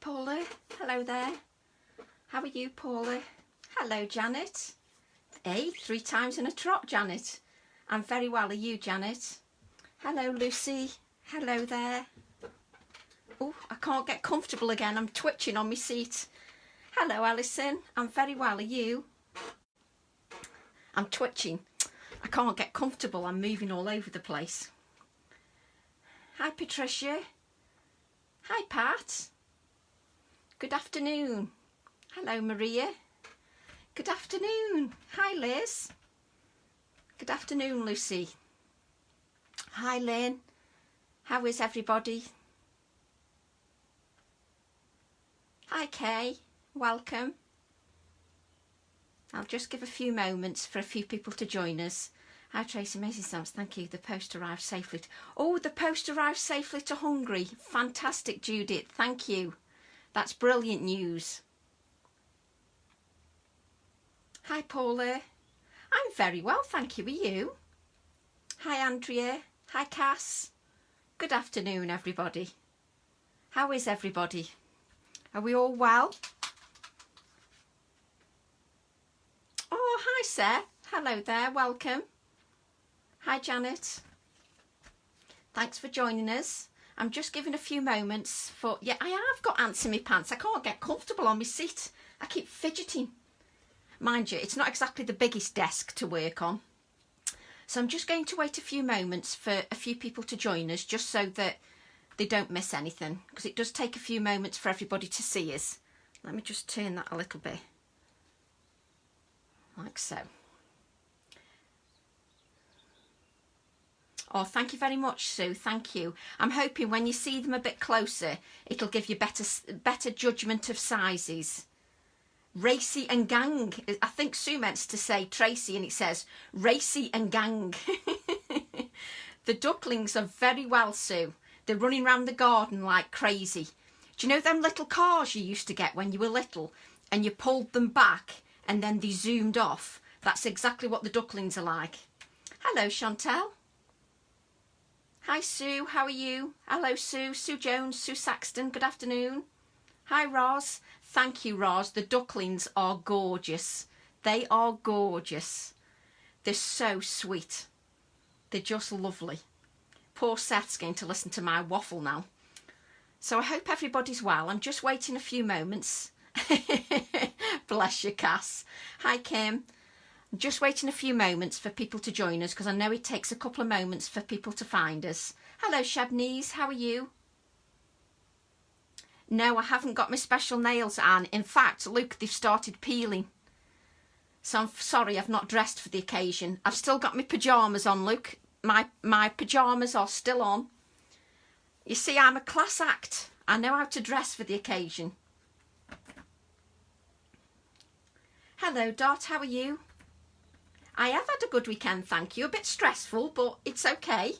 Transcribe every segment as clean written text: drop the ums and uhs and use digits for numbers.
Paula. Hello there. How are you, Paula? Hello, Janet. Hey, 3 times in a trot, Janet. I'm very well. Are you, Janet? Hello, Lucy. Hello there. Oh, I can't get comfortable again. I'm twitching on my seat. Hello, Alison. I'm very well. Are you? I'm twitching. I can't get comfortable. I'm moving all over the place. Hi, Patricia. Hi, Pat. Good afternoon. Hello, Maria. Good afternoon. Hi, Liz. Good afternoon, Lucy. Hi, Lynn. How is everybody? Hi, Kay. Welcome. I'll just give a few moments for a few people to join us. Hi, Tracy. Amazing sounds. Thank you. The post arrived safely. Oh, the post arrived safely to Hungary. Fantastic, Judith. Thank you. That's brilliant news. Hi, Paula. I'm very well, thank you. Are you? Hi, Andrea. Hi, Cass. Good afternoon, everybody. How is everybody? Are we all well? Oh, hi, Seth. Hello there. Welcome. Hi, Janet. Thanks for joining us. I'm just giving a few moments for... Yeah, I have got ants in my pants. I can't get comfortable on my seat. I keep fidgeting. Mind you, it's not exactly the biggest desk to work on. So I'm just going to wait a few moments for a few people to join us, just so that they don't miss anything, because it does take a few moments for everybody to see us. Let me just turn that a little bit. Like so. Oh, thank you very much, Sue. Thank you. I'm hoping when you see them a bit closer, it'll give you better judgment of sizes. Racy and gang. I think Sue meant to say Tracy, and it says Racy and gang. The ducklings are very well, Sue. They're running around the garden like crazy. Do you know them little cars you used to get when you were little, and you pulled them back and then they zoomed off? That's exactly what the ducklings are like. Hello, Chantel. Hi, Sue. How are you? Hello, Sue. Sue Jones, Sue Saxton. Good afternoon. Hi, Roz. Thank you, Roz. The ducklings are gorgeous. They are gorgeous. They're so sweet. They're just lovely. Poor Seth's going to listen to my waffle now. So I hope everybody's well. I'm just waiting a few moments. Bless you, Cass. Hi, Kim. I'm just waiting a few moments for people to join us, because I know it takes a couple of moments for people to find us. Hello, Shabnese. How are you? No, I haven't got my special nails, Anne. In fact, look, they've started peeling. So I'm sorry I've not dressed for the occasion. I've still got my pyjamas on, look. My pyjamas are still on. You see, I'm a class act. I know how to dress for the occasion. Hello, Dot. How are you? I have had a good weekend, thank you. A bit stressful, but it's okay.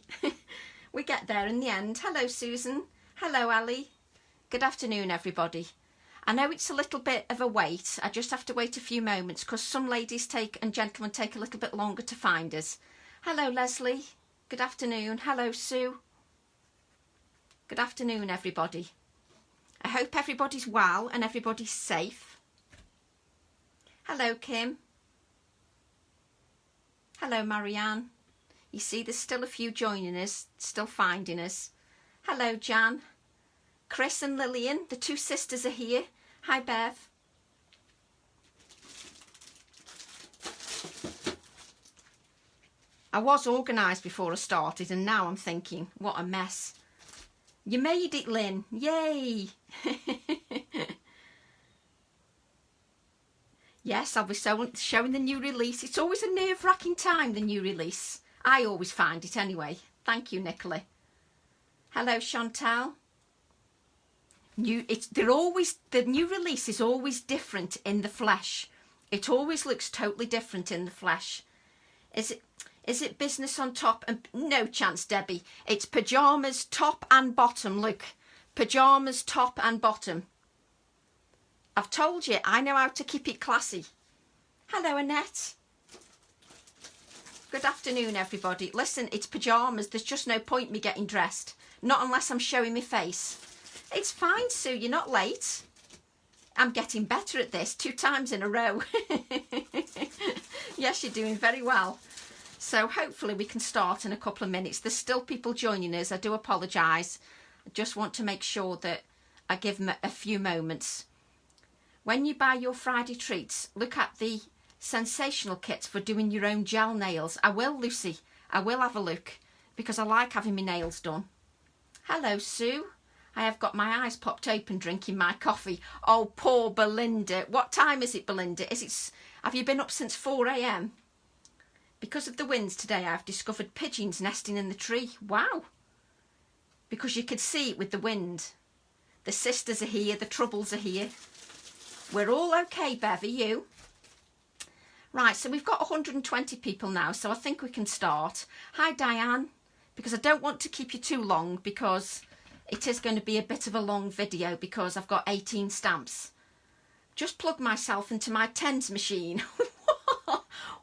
We get there in the end. Hello, Susan. Hello, Ali. Good afternoon, everybody. I know it's a little bit of a wait. I just have to wait a few moments because some ladies and gentlemen take a little bit longer to find us. Hello, Leslie. Good afternoon. Hello, Sue. Good afternoon, everybody. I hope everybody's well and everybody's safe. Hello, Kim. Hello, Marianne. You see, there's still a few joining us, still finding us. Hello, Jan. Chris and Lillian, the 2 sisters, are here. Hi, Bev. I was organised before I started, and now I'm thinking, what a mess. You made it, Lynn. Yay. Yes, I'll be showing the new release. It's always a nerve-wracking time, the new release. I always find it anyway. Thank you, Nicola. Hello, Chantal. The new release is always different in the flesh. It always looks totally different in the flesh. Is it business on top? And no chance, Debbie. It's pyjamas top and bottom. Look, pyjamas top and bottom. I've told you, I know how to keep it classy. Hello, Annette. Good afternoon, everybody. Listen, it's pyjamas. There's just no point me getting dressed. Not unless I'm showing my face. It's fine, Sue, you're not late. I'm getting better at this 2 times in a row. Yes, you're doing very well. So hopefully we can start in a couple of minutes. There's still people joining us. I do apologise. I just want to make sure that I give them a few moments. When you buy your Friday treats, look at the sensational kits for doing your own gel nails. I will, Lucy. I will have a look because I like having my nails done. Hello, Sue. I have got my eyes popped open drinking my coffee. Oh, poor Belinda. What time is it, Belinda? Have you been up since 4 a.m? Because of the winds today, I've discovered pigeons nesting in the tree. Wow. Because you could see it with the wind. The sisters are here. The troubles are here. We're all okay, Bev. Are you? Right, so we've got 120 people now, so I think we can start. Hi, Diane. Because I don't want to keep you too long because it is going to be a bit of a long video because I've got 18 stamps. Just plug myself into my tens machine.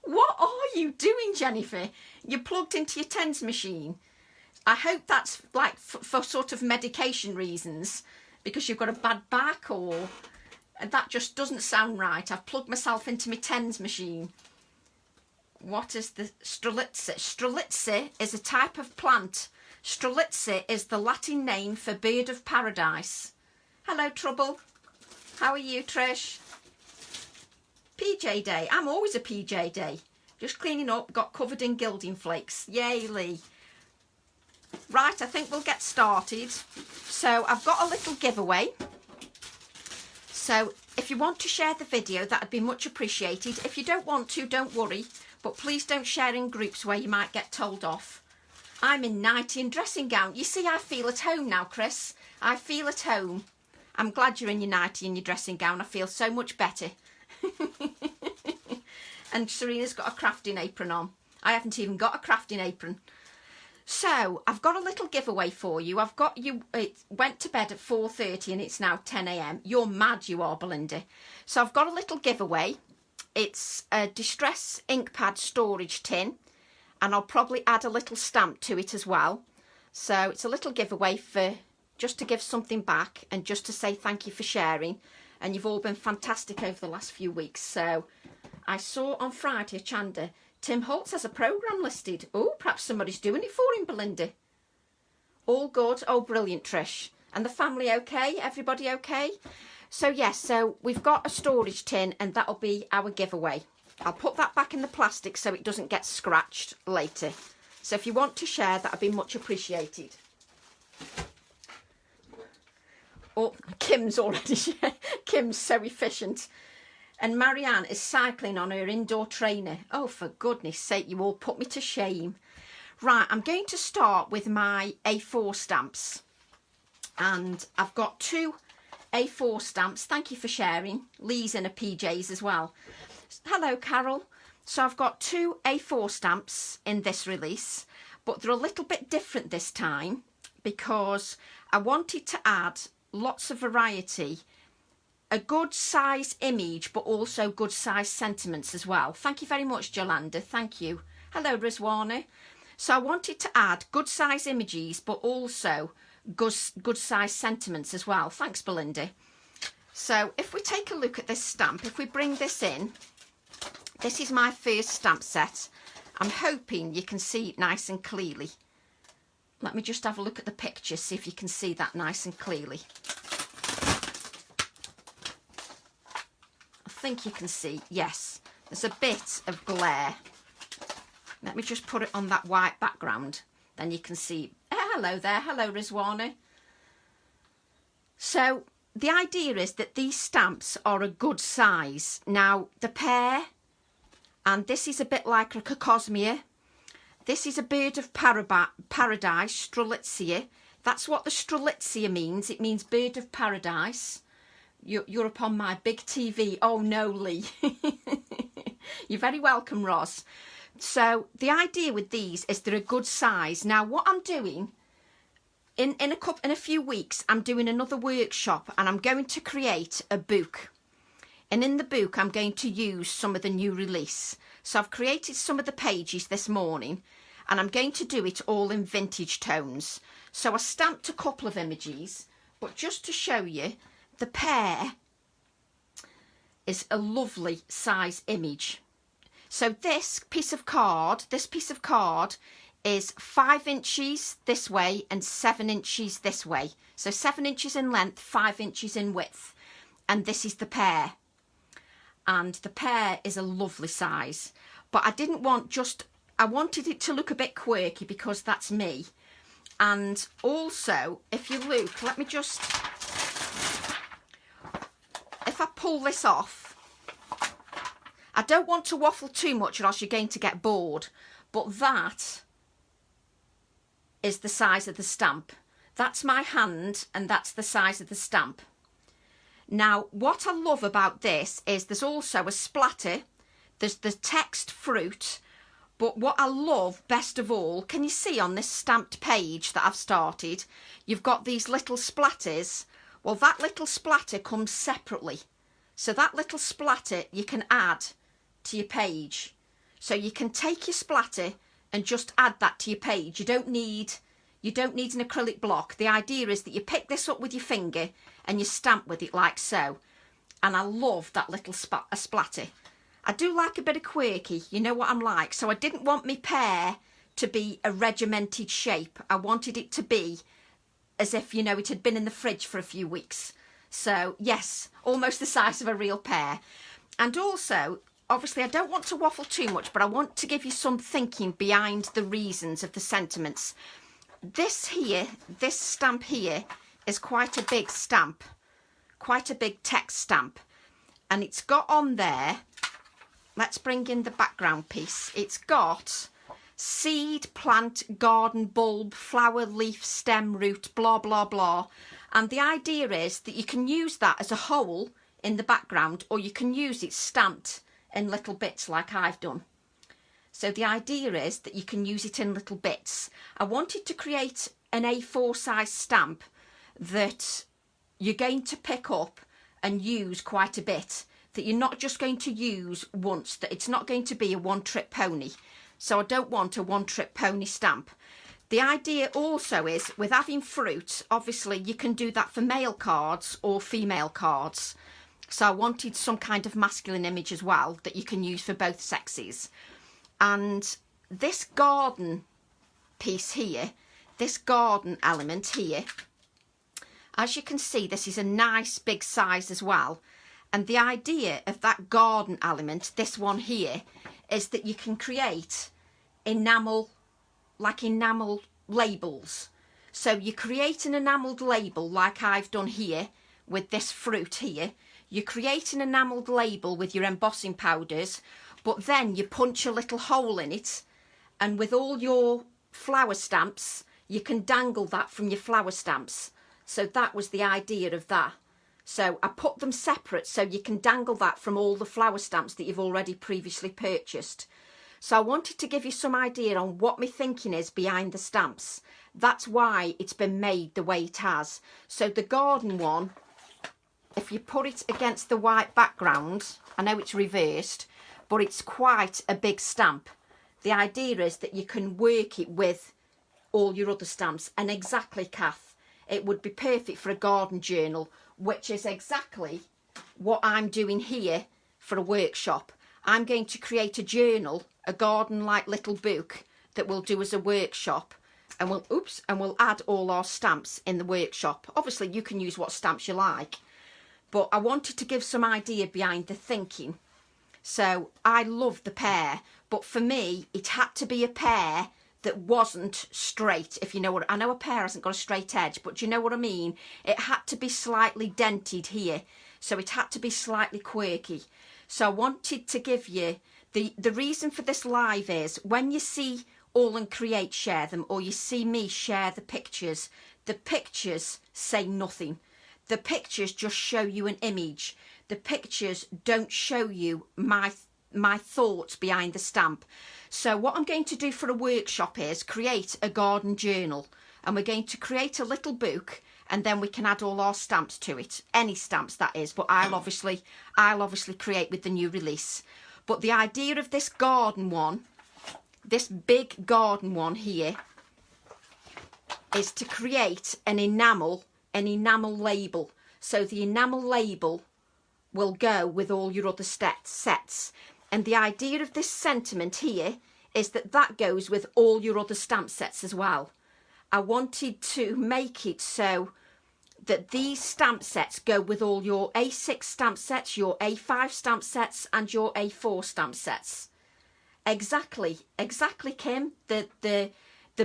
What are you doing, Jennifer? You're plugged into your tens machine. I hope that's like for sort of medication reasons because you've got a bad back or that just doesn't sound right. I've plugged myself into my tens machine. What is the Strelitzi? Strelitzi is a type of plant. Strelitzi is the Latin name for bird of paradise. Hello, Trouble. How are you, Trish? PJ day. I'm always a PJ day. Just cleaning up, got covered in gilding flakes. Yay, Lee. Right, I think we'll get started. So I've got a little giveaway. So if you want to share the video, that would be much appreciated. If you don't want to, don't worry. But please don't share in groups where you might get told off. I'm in nightie and dressing gown. You see, I feel at home now, Chris. I feel at home. I'm glad you're in your nightie and your dressing gown. I feel so much better. And Serena's got a crafting apron on. I haven't even got a crafting apron. So I've got a little giveaway for you. I've got you. It went to bed at 4:30 and it's now 10 a.m. You're mad, you are, Belinda. So I've got a little giveaway. It's a distress ink pad storage tin, and I'll probably add a little stamp to it as well. So it's a little giveaway for just to give something back and just to say thank you for sharing. And you've all been fantastic over the last few weeks. So I saw on Friday, Chanda, Tim Holtz has a programme listed. Oh, perhaps somebody's doing it for him, Belinda. All good. Oh, brilliant, Trish. And the family okay? Everybody okay? So, yes, so we've got a storage tin and that'll be our giveaway. I'll put that back in the plastic so it doesn't get scratched later. So if you want to share, that would be much appreciated. Oh, Kim's already shared. Kim's so efficient. And Marianne is cycling on her indoor trainer. Oh, for goodness sake, you all put me to shame. Right, I'm going to start with my A4 stamps. And I've got 2 A4 stamps. Thank you for sharing. Lee's in a PJs as well. Hello, Carol. So I've got 2 A4 stamps in this release, but they're a little bit different this time because I wanted to add lots of variety, a good size image, but also good size sentiments as well. Thank you very much, Jolanda. Thank you. Hello, Rizwana. So I wanted to add good size images, but also good size sentiments as well. Thanks, Belinda. So if we take a look at this stamp, if we bring this in, this is my first stamp set. I'm hoping you can see it nice and clearly. Let me just have a look at the picture, see if you can see that nice and clearly. I think you can see, yes, there's a bit of glare. Let me just put it on that white background, then you can see. Hello there, hello Rizwana. So the idea is that these stamps are a good size. Now the pear, and this is a bit like a cocosmia. This is a bird of paradise, Strelitzia. That's what the Strelitzia means. It means bird of paradise. You're upon my big TV. Oh no, Lee. You're very welcome, Ross. So the idea with these is they're a good size. Now what I'm doing, in a few weeks, I'm doing another workshop and I'm going to create a book. And in the book, I'm going to use some of the new release. So I've created some of the pages this morning and I'm going to do it all in vintage tones. So I stamped a couple of images. But just to show you, the pear is a lovely size image. So this piece of card is 5 inches this way and 7 inches this way. So 7 inches in length, 5 inches in width. And this is the pear. And the pear is a lovely size. But I didn't want I wanted it to look a bit quirky because that's me. And also, if you look, let me just, if I pull this off, I don't want to waffle too much or else you're going to get bored. But that is the size of the stamp. That's my hand and that's the size of the stamp. Now, what I love about this is there's also a splatter, there's the text fruit, but what I love best of all, can you see on this stamped page that I've started, you've got these little splatters. Well, that little splatter comes separately. So that little splatter you can add to your page. So you can take your splatter and just add that to your page. You don't need an acrylic block. The idea is that you pick this up with your finger and you stamp with it like so. And I love that little splatter. I do like a bit of quirky, you know what I'm like. So I didn't want my pear to be a regimented shape. I wanted it to be as if, you know, it had been in the fridge for a few weeks. So yes, almost the size of a real pear. And also, obviously I don't want to waffle too much, but I want to give you some thinking behind the reasons of the sentiments. This stamp here is quite a big stamp, quite a big text stamp. And it's got on there, let's bring in the background piece. It's got seed, plant, garden, bulb, flower, leaf, stem, root, blah, blah, blah. And the idea is that you can use that as a whole in the background, or you can use it stamped in little bits like I've done. So the idea is that you can use it in little bits. I wanted to create an A4 size stamp that you're going to pick up and use quite a bit, that you're not just going to use once, that it's not going to be a one-trick pony. So I don't want a one-trick pony stamp. The idea also is, with having fruit, obviously you can do that for male cards or female cards. So I wanted some kind of masculine image as well that you can use for both sexes. And this garden piece here, this garden element here, as you can see, this is a nice big size as well. And the idea of that garden element, this one here, is that you can create enamel, like enamel labels. So you create an enamelled label like I've done here with this fruit here. You create an enamelled label with your embossing powders, but then you punch a little hole in it, and with all your flower stamps, you can dangle that from your flower stamps. So that was the idea of that. So I put them separate so you can dangle that from all the flower stamps that you've already previously purchased. So I wanted to give you some idea on what my thinking is behind the stamps. That's why it's been made the way it has. So the garden one, if you put it against the white background, I know it's reversed, but it's quite a big stamp. The idea is that you can work it with all your other stamps. And exactly, Kath, it would be perfect for a garden journal, which is exactly what I'm doing here for a workshop. I'm going to create a journal, a garden-like little book that we'll do as a workshop, and we'll add all our stamps in the workshop. Obviously, you can use what stamps you like, but I wanted to give some idea behind the thinking. So I love the pear, but for me, it had to be a pear that wasn't straight, if you know what I know. A pear hasn't got a straight edge, but do you know what I mean? It had to be slightly dented here, so it had to be slightly quirky. So I wanted to give you the reason for this live is when you see All and Create share them, or you see me share the pictures say nothing. The pictures just show you an image. The pictures don't show you my thoughts behind the stamp. So what I'm going to do for a workshop is create a garden journal, and we're going to create a little book, and then we can add all our stamps to it. Any stamps, that is, but I'll obviously create with the new release. But the idea of this garden one, this big garden one here, is to create an enamel an enamel label. So the enamel label will go with all your other sets. And the idea of this sentiment here is that that goes with all your other stamp sets as well. I wanted to make it so that these stamp sets go with all your A6 stamp sets, your A5 stamp sets and your A4 stamp sets. Exactly, Kim. The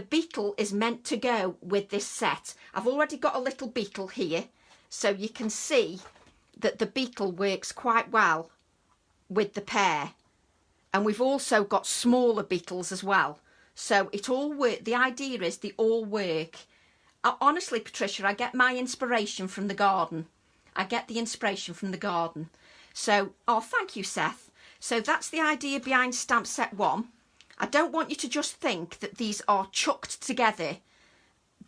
Beetle is meant to go with this set. I've already got a little Beetle here, so you can see that the Beetle works quite well with the pair. And we've also got smaller Beetles as well. So it all work. The idea is they all work. Honestly, Patricia, I get my inspiration from the garden. I get the inspiration from the garden. So, oh, thank you, Seth. So that's the idea behind stamp set 1. I don't want you to just think that these are chucked together.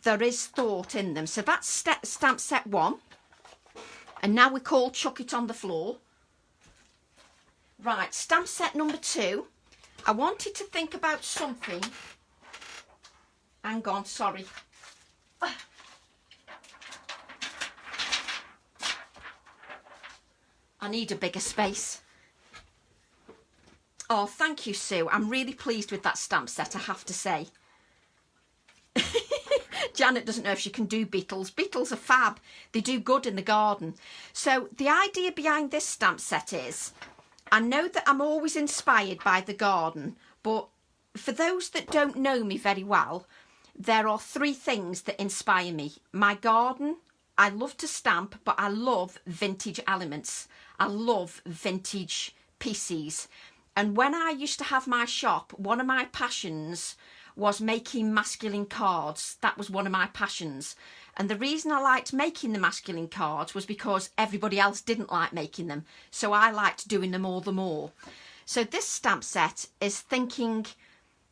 There is thought in them. So that's stamp set 1. And now we call chuck it on the floor. Right, stamp set number 2. I wanted to think about something. Hang on, sorry. I need a bigger space. Oh, thank you, Sue. I'm really pleased with that stamp set, I have to say. Janet doesn't know if she can do beetles. Beetles are fab. They do good in the garden. So the idea behind this stamp set is, I know that I'm always inspired by the garden, but for those that don't know me very well, there are 3 things that inspire me. My garden, I love to stamp, but I love vintage elements. I love vintage pieces. And when I used to have my shop, one of my passions was making masculine cards. That was one of my passions. And the reason I liked making the masculine cards was because everybody else didn't like making them. So I liked doing them all the more. So this stamp set is thinking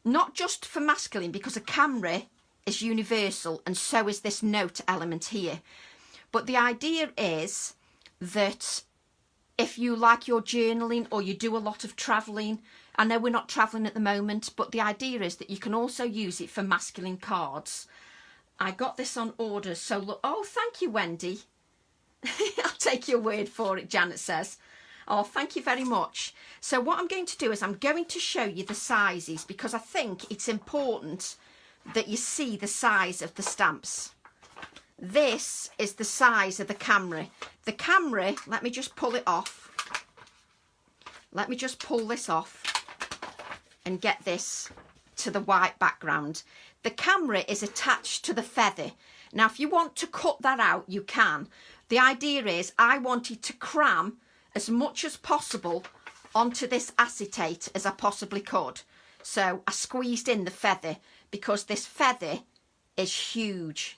not just for masculine, because a camera is universal and so is this note element here. But the idea is that if you like your journaling or you do a lot of travelling, I know we're not travelling at the moment, but the idea is that you can also use it for masculine cards. I got this on order, so look, oh, thank you, Wendy. I'll take your word for it, Janet says. Oh, thank you very much. So what I'm going to do is I'm going to show you the sizes, because I think it's important that you see the size of the stamps. This is the size of the camera. The camera, let me just pull it off. Let me just pull this off and get this to the white background. The camera is attached to the feather. Now, if you want to cut that out, you can. The idea is I wanted to cram as much as possible onto this acetate as I possibly could. So I squeezed in the feather because this feather is huge.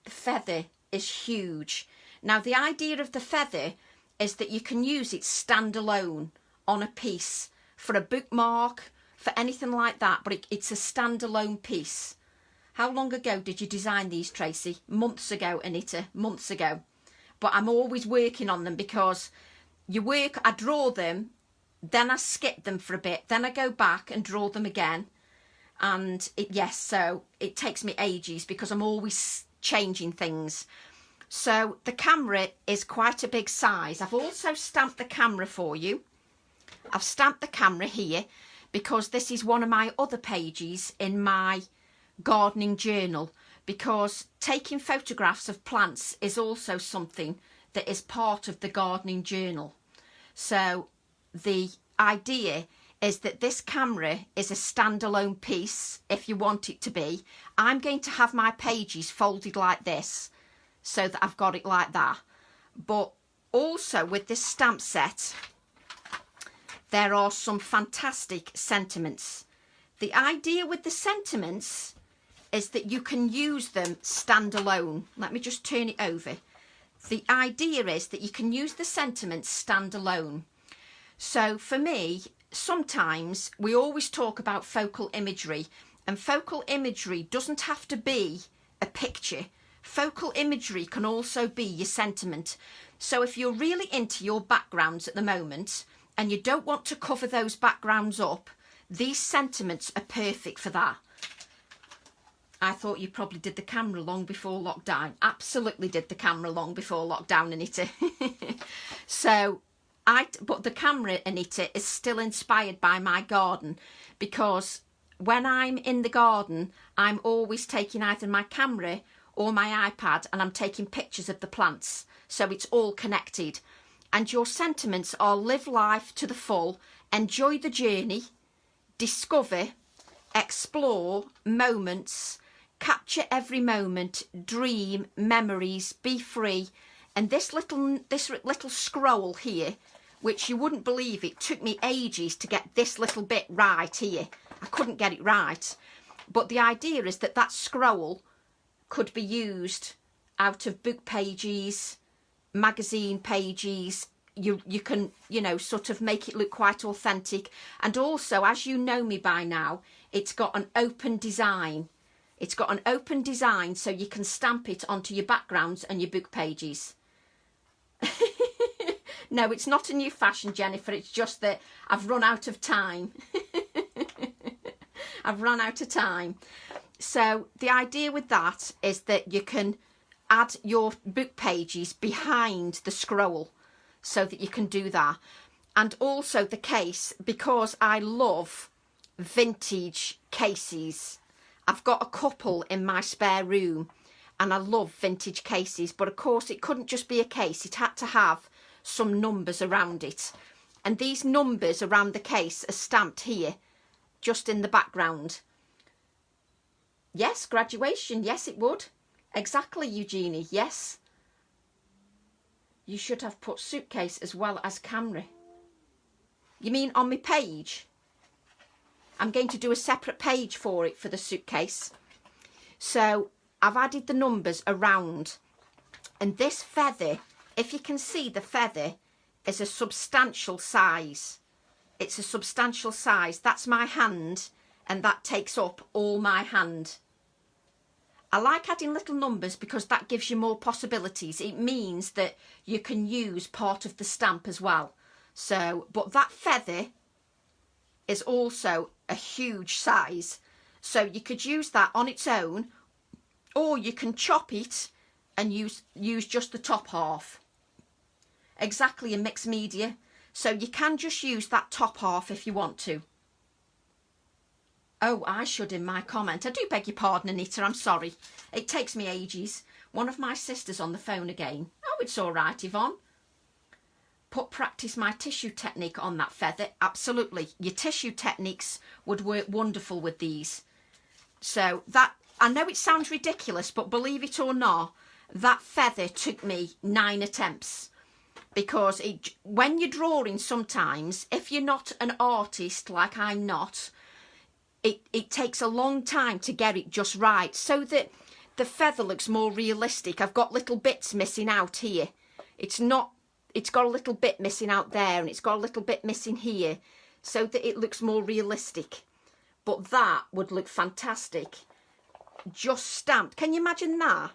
The feather is huge. Now, the idea of the feather is that you can use it standalone on a piece for a bookmark, for anything like that, but it's a standalone piece. How long ago did you design these, Tracy? Months ago, Anita, months ago. But I'm always working on them because I draw them, then I skip them for a bit, then I go back and draw them again. And so it takes me ages because I'm always changing things. So the camera is quite a big size. I've also stamped the camera for you. I've stamped the camera here because this is one of my other pages in my gardening journal, because taking photographs of plants is also something that is part of the gardening journal. So the idea is that this camera is a standalone piece if you want it to be. I'm going to have my pages folded like this so that I've got it like that. But also with this stamp set, there are some fantastic sentiments. The idea with the sentiments is that you can use them standalone. Let me just turn it over. The idea is that you can use the sentiments standalone. So for me, sometimes we always talk about focal imagery, and focal imagery doesn't have to be a picture. Focal imagery can also be your sentiment. So if you're really into your backgrounds at the moment and you don't want to cover those backgrounds up, these sentiments are perfect for that. I thought you probably did the camera long before lockdown. Absolutely did the camera long before lockdown, Anita. So, but the camera, Anita, is still inspired by my garden, because when I'm in the garden, I'm always taking either my camera or my iPad and I'm taking pictures of the plants. So it's all connected. And your sentiments are live life to the full, enjoy the journey, discover, explore moments, capture every moment, dream, memories, be free. And this little scroll here, which you wouldn't believe, it took me ages to get this little bit right here. I couldn't get it right. But the idea is that that scroll could be used out of book pages, magazine pages. You can, you know, sort of make it look quite authentic. And also, as you know me by now, it's got an open design. It's got an open design, so you can stamp it onto your backgrounds and your book pages. No, it's not a new fashion, Jennifer. It's just that I've run out of time. I've run out of time. So the idea with that is that you can add your book pages behind the scroll, so that you can do that. And also the case, because I love vintage cases. I've got a couple in my spare room and I love vintage cases, but of course it couldn't just be a case. It had to have some numbers around it. And these numbers around the case are stamped here, just in the background. Yes, graduation. Yes, it would. Exactly, Eugenie. Yes. You should have put suitcase as well as camera. You mean on my page? I'm going to do a separate page for it for the suitcase. So I've added the numbers around. And this feather, if you can see, the feather is a substantial size. It's a substantial size. That's my hand, and that takes up all my hand. I like adding little numbers because that gives you more possibilities. It means that you can use part of the stamp as well. So, but that feather is also a huge size. So you could use that on its own, or you can chop it and use just the top half. Exactly, a mixed media. So you can just use that top half if you want to. Oh, I should in my comment. I do beg your pardon, Anita, I'm sorry. It takes me ages. One of my sisters on the phone again. Oh, it's all right, Yvonne. Practice my tissue technique on that feather. Absolutely. Your tissue techniques would work wonderful with these. So that, I know it sounds ridiculous, but believe it or not, that feather took me 9 attempts. Because when you're drawing sometimes, if you're not an artist like I'm not, it takes a long time to get it just right, so that the feather looks more realistic. I've got little bits missing out here. It's got a little bit missing out there, and it's got a little bit missing here, so that it looks more realistic. But that would look fantastic, just stamped. Can you imagine that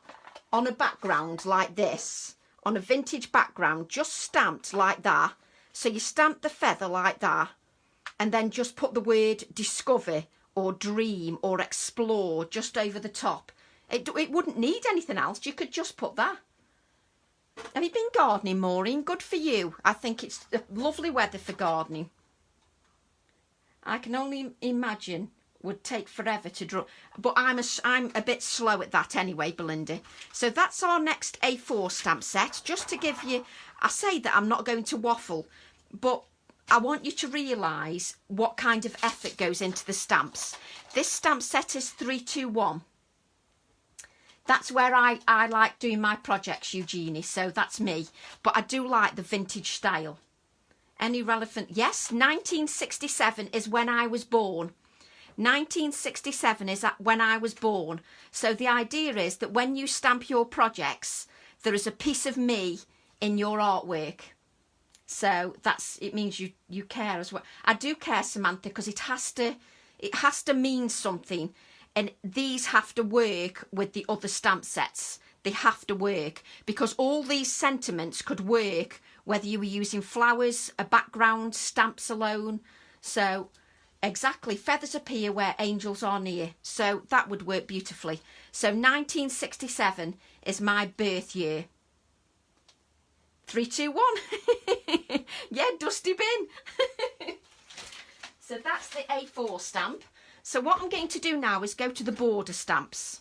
on a background like this? On a vintage background, just stamped like that. So you stamp the feather like that, and then just put the word discover or dream or explore just over the top. It wouldn't need anything else. You could just put that. Have you been gardening, Maureen? Good for you. I think it's lovely weather for gardening. I can only imagine would take forever to draw, but I'm a bit slow at that anyway, Belinda. So that's our next A4 stamp set. Just to give you, I say that I'm not going to waffle, but I want you to realise what kind of effort goes into the stamps. This stamp set is 321. That's where I like doing my projects, Eugenie, so that's me. But I do like the vintage style. Any relevant? Yes, 1967 is when I was born. 1967 is when I was born. So the idea is that when you stamp your projects, there is a piece of me in your artwork. So it means you care as well. I do care, Samantha, because it has to mean something. And these have to work with the other stamp sets. They have to work, because all these sentiments could work whether you were using flowers, a background, stamps alone. So Exactly. Feathers appear where angels are near. So that would work beautifully. So 1967 is my birth year. 3, 2, 1. Yeah, dusty bin. So that's the A4 stamp. So what I'm going to do now is go to the border stamps.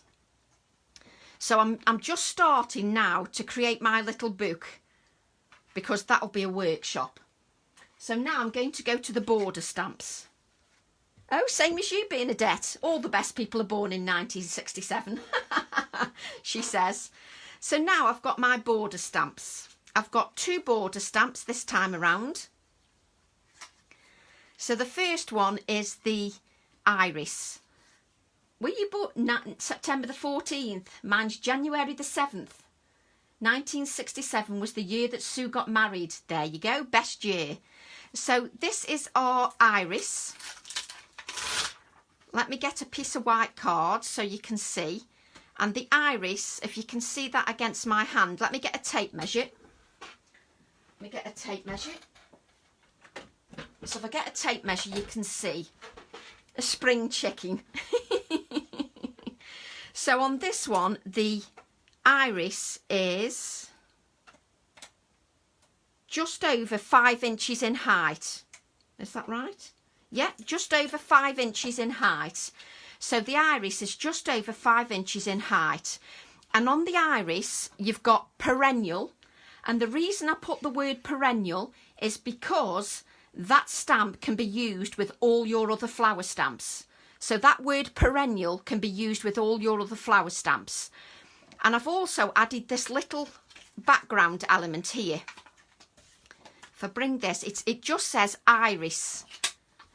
So I'm just starting now to create my little book, because that'll be a workshop. So now I'm going to go to the border stamps. Oh, same as you, Bernadette. All the best people are born in 1967, she says. So now I've got my border stamps. I've got 2 border stamps this time around. So the first one is the iris. Were you born September the 14th? Mine's January the 7th. 1967 was the year that Sue got married. There you go, best year. So this is our iris. Let me get a piece of white card so you can see. And the iris, if you can see that against my hand, let me get a tape measure. Let me get a tape measure. So if I get a tape measure, you can see a spring chicken. So on this one, the iris is just over 5 inches in height. Is that right? Yeah, just over 5 inches in height. So the iris is just over 5 inches in height. And on the iris, you've got perennial. And the reason I put the word perennial is because that stamp can be used with all your other flower stamps. So that word perennial can be used with all your other flower stamps. And I've also added this little background element here. If I bring this, it just says iris.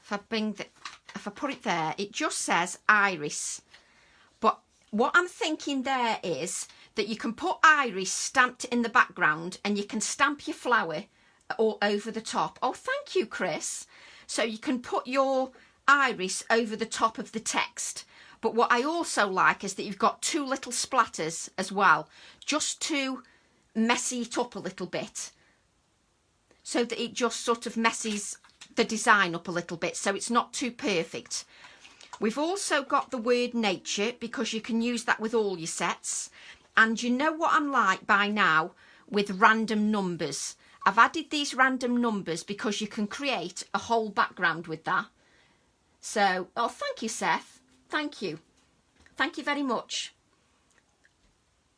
If I put it there, it just says iris. But what I'm thinking there is that you can put iris stamped in the background and you can stamp your flower all over the top. Oh, thank you, Chris. So you can put your iris over the top of the text. But what I also like is that you've got 2 little splatters as well, just to messy it up a little bit, so that it just sort of messes the design up a little bit, so it's not too perfect. We've also got the word nature, because you can use that with all your sets. And you know what I'm like by now with random numbers. I've added these random numbers because you can create a whole background with that. So, oh, thank you, Seth. Thank you. Thank you very much.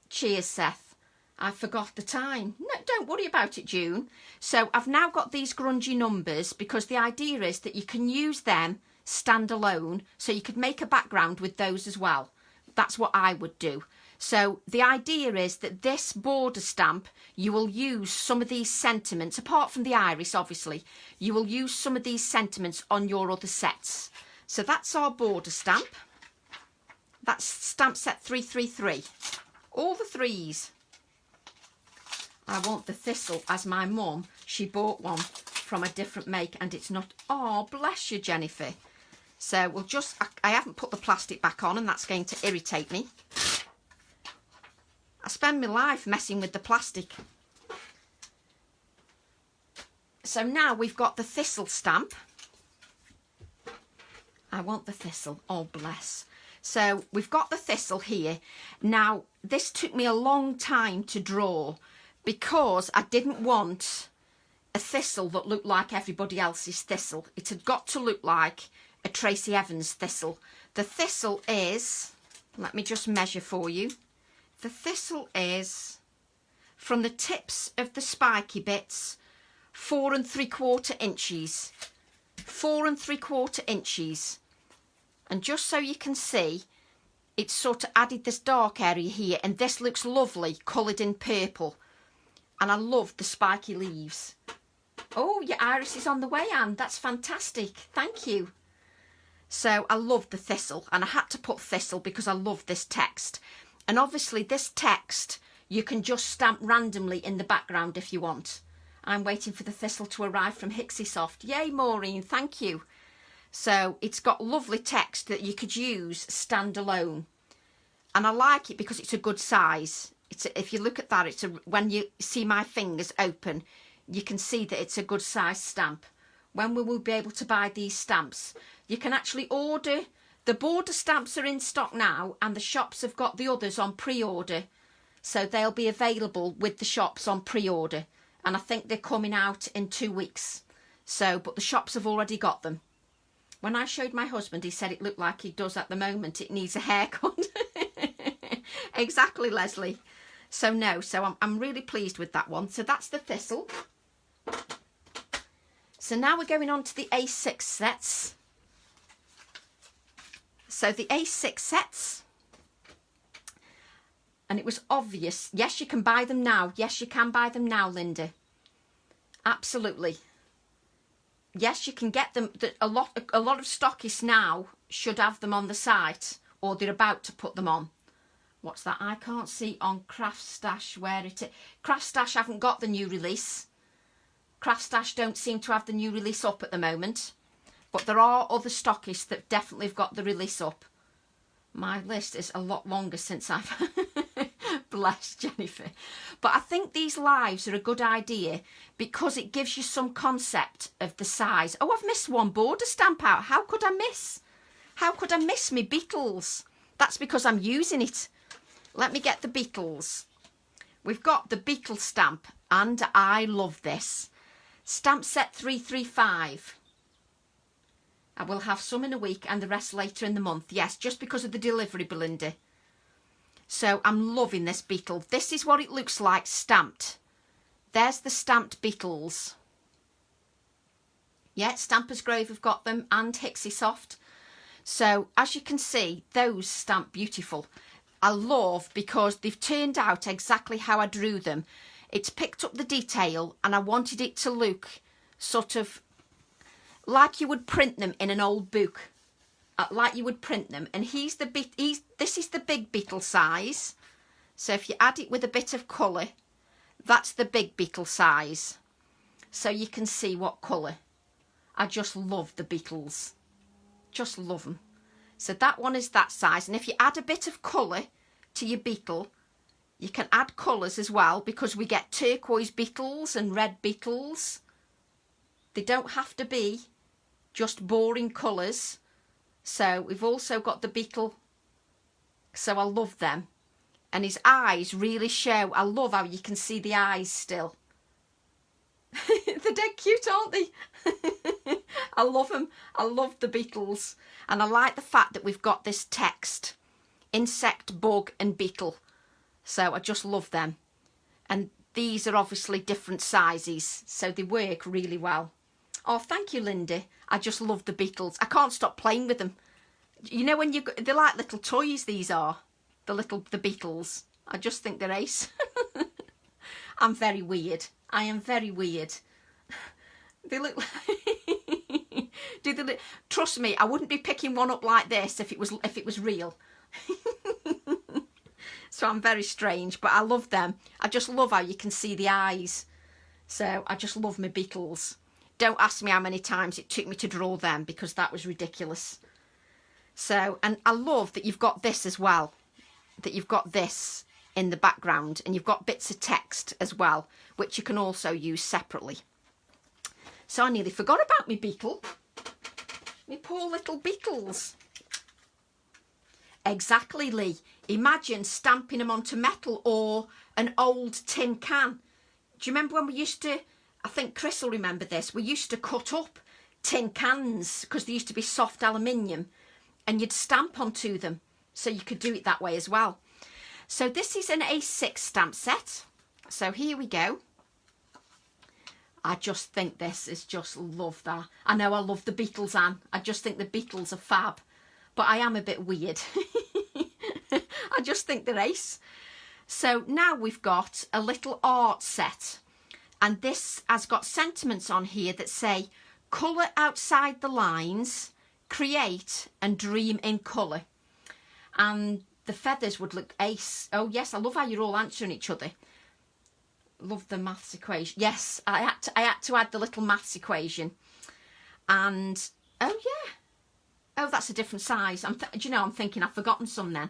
Cheers, Seth. I forgot the time. No, don't worry about it, June. So I've now got these grungy numbers because the idea is that you can use them standalone, so you could make a background with those as well. That's what I would do. So the idea is that this border stamp, you will use some of these sentiments, apart from the iris, obviously, you will use some of these sentiments on your other sets. So that's our border stamp. That's stamp set 333. All the 3s. I want the thistle, as my mum, she bought one from a different make and it's not. Oh, bless you, Jennifer. So we'll just, I haven't put the plastic back on and that's going to irritate me. I spend my life messing with the plastic. So now we've got the thistle stamp. I want the thistle. Oh, bless. So we've got the thistle here. Now, this took me a long time to draw because I didn't want a thistle that looked like everybody else's thistle. It had got to look like a Tracy Evans thistle. The thistle is, let me just measure for you. The thistle is, from the tips of the spiky bits, 4 3/4 inches. 4 3/4 inches. And just so you can see, it's sort of added this dark area here, and this looks lovely, coloured in purple. And I love the spiky leaves. Oh, your iris is on the way, Anne. That's fantastic. Thank you. So I love the thistle, and I had to put thistle because I love this text. And obviously this text, you can just stamp randomly in the background if you want. I'm waiting for the thistle to arrive from Hixie Soft. Yay, Maureen, thank you. So it's got lovely text that you could use standalone. And I like it because it's a good size. If you look at that, when you see my fingers open, you can see that it's a good size stamp. when we will be able to buy these stamps. You can actually order, the border stamps are in stock now, and the shops have got the others on pre-order. So they'll be available with the shops on pre-order. And I think they're coming out in 2 weeks. So, but the shops have already got them. When I showed my husband, he said it looked like he does at the moment. It needs a haircut. Exactly, Leslie. So no, so I'm really pleased with that one. So that's the thistle. So now we're going on to the A6 sets. So the A6 sets. And it was obvious. Yes, you can buy them now. Yes, you can buy them now, Linda. Absolutely. Yes, you can get them. A lot of stockists now should have them on the site, or they're about to put them on. What's that? I can't see on Craft Stash where it is. Craft Stash haven't got the new release. Craft Stash don't seem to have the new release up at the moment. But there are other stockists that definitely have got the release up. My list is a lot longer since I've... Bless Jennifer. But I think these lives are a good idea because it gives you some concept of the size. Oh, I've missed one border stamp out. How could I miss? How could I miss me Beetles? That's because I'm using it. Let me get the Beetles. We've got the Beetle stamp, and I love this. Stamp set 335. I will have some in a week and the rest later in the month. Yes, just because of the delivery, Belinda. So I'm loving this Beetle. This is what it looks like stamped. There's the stamped Beetles. Yeah, Stampers Grove have got them, and Hixie Soft. So as you can see, those stamp beautiful. I love because they've turned out exactly how I drew them. It's picked up the detail, and I wanted it to look sort of like you would print them in an old book. Like you would print them. And this is the big Beetle size. So if you add it with a bit of colour, that's the big Beetle size. So you can see what colour. I just love the Beetles. Just love them. So that one is that size. And if you add a bit of colour to your Beetle, you can add colours as well, because we get turquoise Beetles and red Beetles. They don't have to be just boring colours. So we've also got the Beetle. So I love them. And his eyes really show. I love how you can see the eyes still. They're dead cute, aren't they? I love them. I love the Beetles. And I like the fact that we've got this text. Insect, bug and beetle. So I just love them. And these are obviously different sizes. So they work really well. Oh, thank you, Linda. I just love the Beetles. I can't stop playing with them. You know when they're like little toys, these are. The Beetles. I just think they're ace. I'm very weird. I am very weird. They look like... Trust me, I wouldn't be picking one up like this if it was real. So I'm very strange, but I love them. I just love how you can see the eyes. So I just love my Beetles. Don't ask me how many times it took me to draw them, because that was ridiculous. So, and I love that you've got this as well. That you've got this in the background, and you've got bits of text as well, which you can also use separately. So I nearly forgot about me Beetle. Me poor little Beetles. Exactly, Lee. Imagine stamping them onto metal or an old tin can. Do you remember when we used to... I think Chris will remember this. We used to cut up tin cans because they used to be soft aluminium, and you'd stamp onto them. So you could do it that way as well. So this is an A6 stamp set. So here we go. I just think this is just love that. I know I love the Beetles, Anne. I just think the Beetles are fab. But I am a bit weird. I just think they're ace. So now we've got a little art set. And this has got sentiments on here that say, colour outside the lines, create and dream in colour. And the feathers would look ace. Oh yes, I love how you're all answering each other. Love the maths equation. Yes, I had to add the little maths equation. And, oh yeah. Oh, that's a different size. Do you know, I'm thinking I've forgotten some then.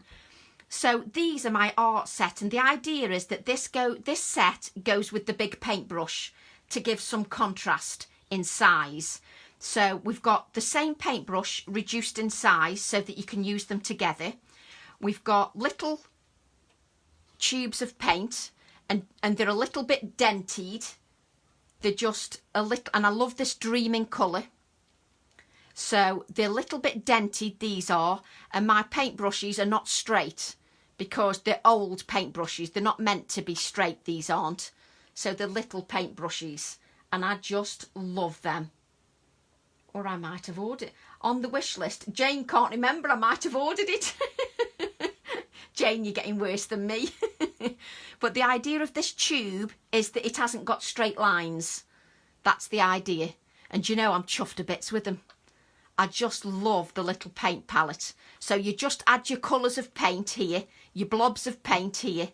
So these are my art set, and the idea is that this set goes with the big paintbrush to give some contrast in size. So we've got the same paintbrush reduced in size so that you can use them together. We've got little tubes of paint, and they're a little bit dented. They're just a little, and I love this dreaming colour. So they're a little bit dented, these are, and my paintbrushes are not straight because they're old paintbrushes. They're not meant to be straight, these aren't. So they're little paintbrushes, and I just love them. Or I might have ordered it on the wish list. Jane can't remember, I might have ordered it. Jane, you're getting worse than me. But the idea of this tube is that it hasn't got straight lines. That's the idea. And you know, I'm chuffed to bits with them. I just love the little paint palette. So you just add your colours of paint here, your blobs of paint here.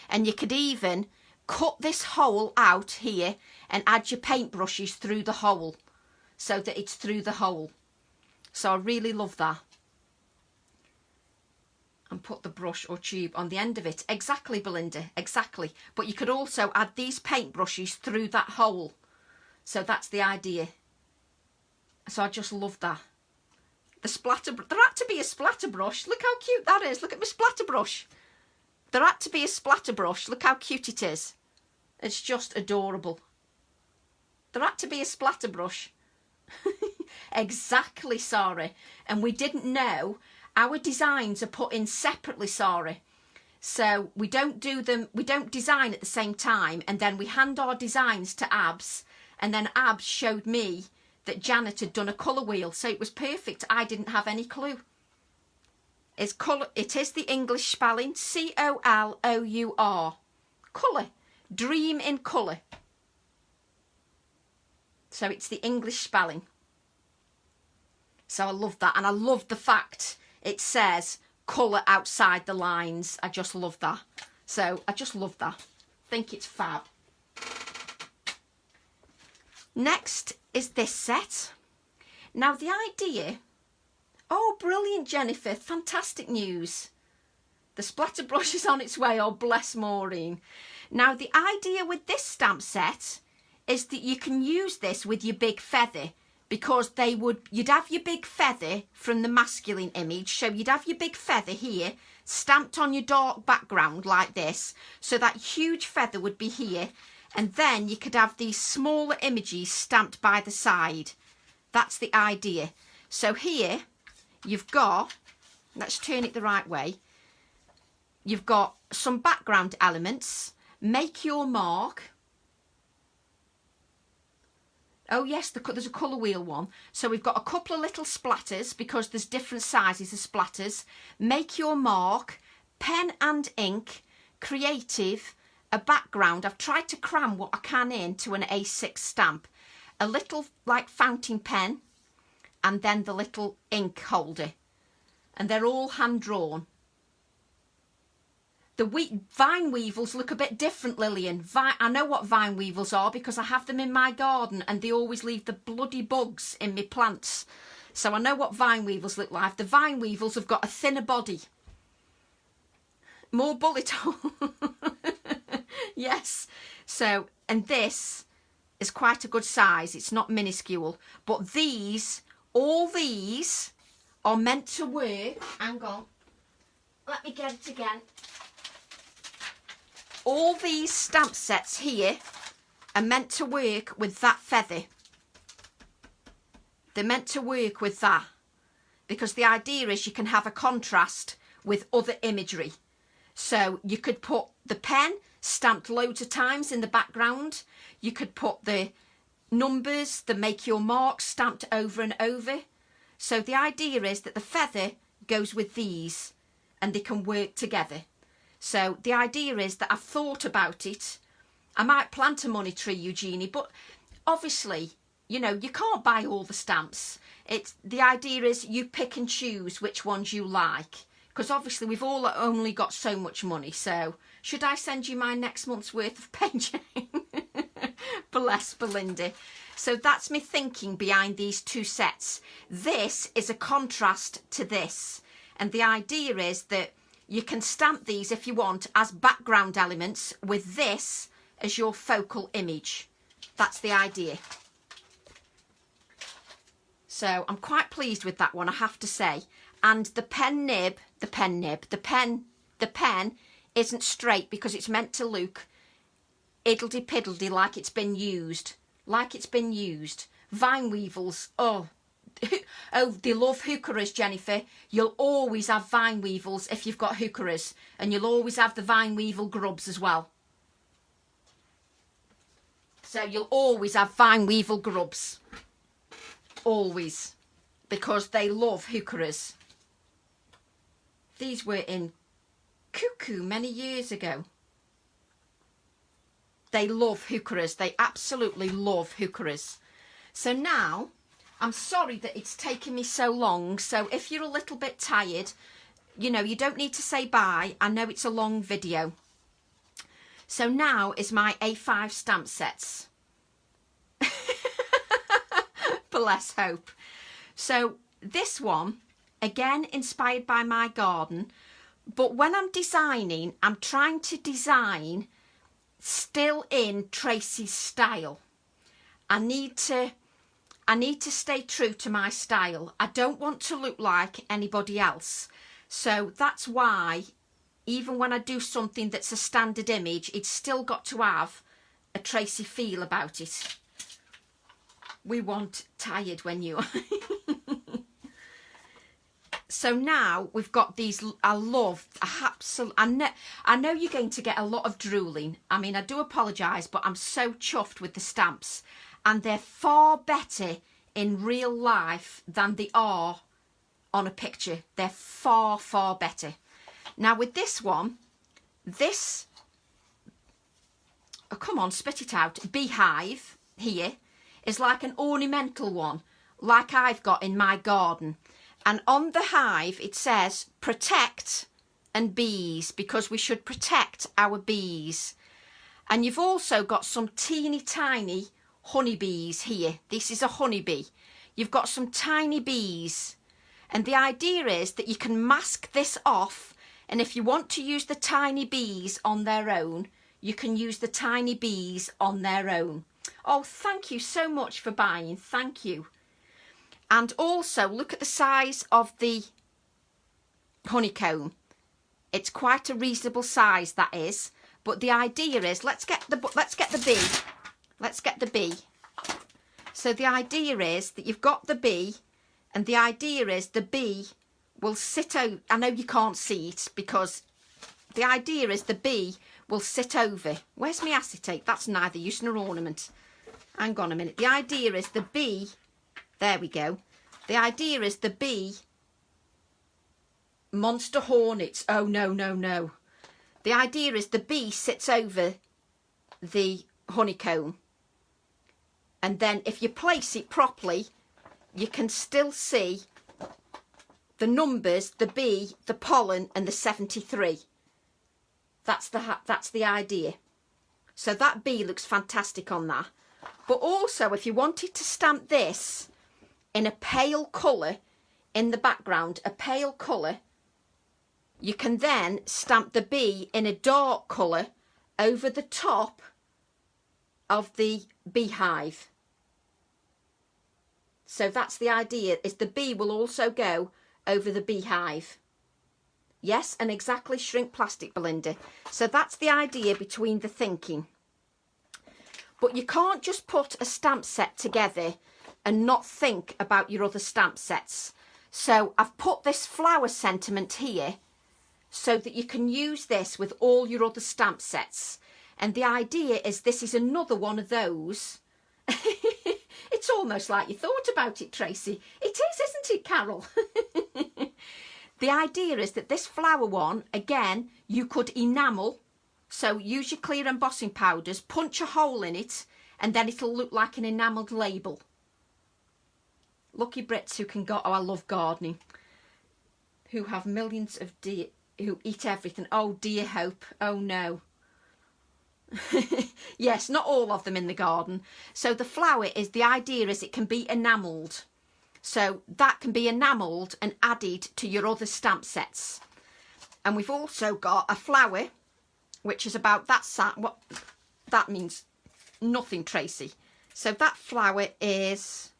And you could even cut this hole out here and add your paintbrushes through the hole so that it's through the hole. So I really love that. And put the brush or tube on the end of it. Exactly, Belinda, exactly. But you could also add these paintbrushes through that hole. So that's the idea. So I just love that. The splatter, there had to be a splatter brush. Look how cute that is. Look at my splatter brush. There had to be a splatter brush. Look how cute it is. It's just adorable. There had to be a splatter brush. Exactly, Sarah. And we didn't know. Our designs are put in separately, Sarah. So we don't do them, we don't design at the same time, and then we hand our designs to Abs, and then Abs showed me that Janet had done a colour wheel, so it was perfect. I didn't have any clue. It's colour, it is the English spelling, C-O-L-O-U-R. Colour. Dream in colour. So it's the English spelling. So I love that, and I love the fact it says colour outside the lines. I just love that. So I just love that. Think it's fab. Next is this set. Now the idea, oh brilliant Jennifer, fantastic news. The splatter brush is on its way, oh bless Maureen. Now the idea with this stamp set is that you can use this with your big feather, because you'd have your big feather from the masculine image. So you'd have your big feather here, stamped on your dark background like this. So that huge feather would be here. And then you could have these smaller images stamped by the side. That's the idea. So here you've got, let's turn it the right way. You've got some background elements. Make your mark. Oh yes, there's a colour wheel one. So we've got a couple of little splatters because there's different sizes of splatters. Make your mark, pen and ink, creative, a background. I've tried to cram what I can into an A6 stamp. A little like fountain pen, and then the little ink holder. And they're all hand drawn. The vine weevils look a bit different, Lillian. I know what vine weevils are because I have them in my garden and they always leave the bloody bugs in my plants. So I know what vine weevils look like. The vine weevils have got a thinner body. More bullet hole. Yes. So, and this is quite a good size. It's not minuscule. But these, all these are meant to work. Hang on. Let me get it again. All these stamp sets here are meant to work with that feather. They're meant to work with that. Because the idea is you can have a contrast with other imagery. So you could put the pen stamped loads of times in the background. You could put the numbers, the make your mark stamped over and over. So the idea is that the feather goes with these and they can work together. So the idea is that I've thought about it. I might plant a money tree, Eugenie, but obviously, you know, you can't buy all the stamps. The idea is you pick and choose which ones you like. Because obviously we've all only got so much money. So should I send you my next month's worth of paint? Bless Belinda. So that's me thinking behind these two sets. This is a contrast to this. And the idea is that you can stamp these if you want as background elements with this as your focal image. That's the idea. So I'm quite pleased with that one, I have to say. And the pen nib, the pen isn't straight because it's meant to look iddledy-piddledy like it's been used. Like it's been used. Vine weevils, oh, they love hookerers, Jennifer. You'll always have vine weevils if you've got hookerers. And you'll always have the vine weevil grubs as well. So you'll always have vine weevil grubs. Always. Because they love hookerers. These were in Cuckoo many years ago. They love hookerers. They absolutely love hookerers. So now, I'm sorry that it's taken me so long. So if you're a little bit tired, you know, you don't need to say bye. I know it's a long video. So now is my A5 stamp sets. Bless hope. So this one, again, inspired by my garden. But when I'm designing, I'm trying to design still in Tracy's style. I need to stay true to my style. I don't want to look like anybody else. So that's why even when I do something that's a standard image, it's still got to have a Tracy feel about it. We want tired when you... So now we've got these, I know you're going to get a lot of drooling. I mean, I do apologise, but I'm so chuffed with the stamps. And they're far better in real life than they are on a picture. They're far, far better. Now with this one, this, oh, come on, spit it out, beehive here is like an ornamental one, like I've got in my garden. And on the hive, it says protect and bees, because we should protect our bees. And you've also got some teeny tiny honeybees here. This is a honeybee. You've got some tiny bees. And the idea is that you can mask this off. And if you want to use the tiny bees on their own, you can use the tiny bees on their own. Oh, thank you so much for buying. Thank you. And also, look at the size of the honeycomb. It's quite a reasonable size, that is. But the idea is, let's get the bee. Let's get the bee. So the idea is that you've got the bee, and the idea is the bee will sit over. I know you can't see it, because the idea is the bee will sit over. Where's my acetate? That's neither use nor ornament. Hang on a minute. The idea is the bee... There we go. The idea is the bee... Monster hornets. Oh, no, no, no. The idea is the bee sits over the honeycomb. And then if you place it properly, you can still see the numbers, the bee, the pollen, and the 73. That's the idea. So that bee looks fantastic on that. But also, if you wanted to stamp this in a pale colour in the background, a pale colour, you can then stamp the bee in a dark colour over the top of the beehive. So that's the idea, is the bee will also go over the beehive. Yes, and exactly shrink plastic, Belinda. So that's the idea between the thinking. But you can't just put a stamp set together and not think about your other stamp sets. So I've put this flower sentiment here so that you can use this with all your other stamp sets. And the idea is this is another one of those. It's almost like you thought about it, Tracy. It is, isn't it, Carol? The idea is that this flower one, again, you could enamel. So use your clear embossing powders, punch a hole in it, and then it'll look like an enamelled label. Lucky Brits who can go, oh, I love gardening, who have millions of deer, who eat everything. Oh, dear Hope. Oh, no. Yes, not all of them in the garden. So the flower is, the idea is it can be enamelled. So that can be enamelled and added to your other stamp sets. And we've also got a flower, which is about that size. What that means nothing, Tracy. So that flower is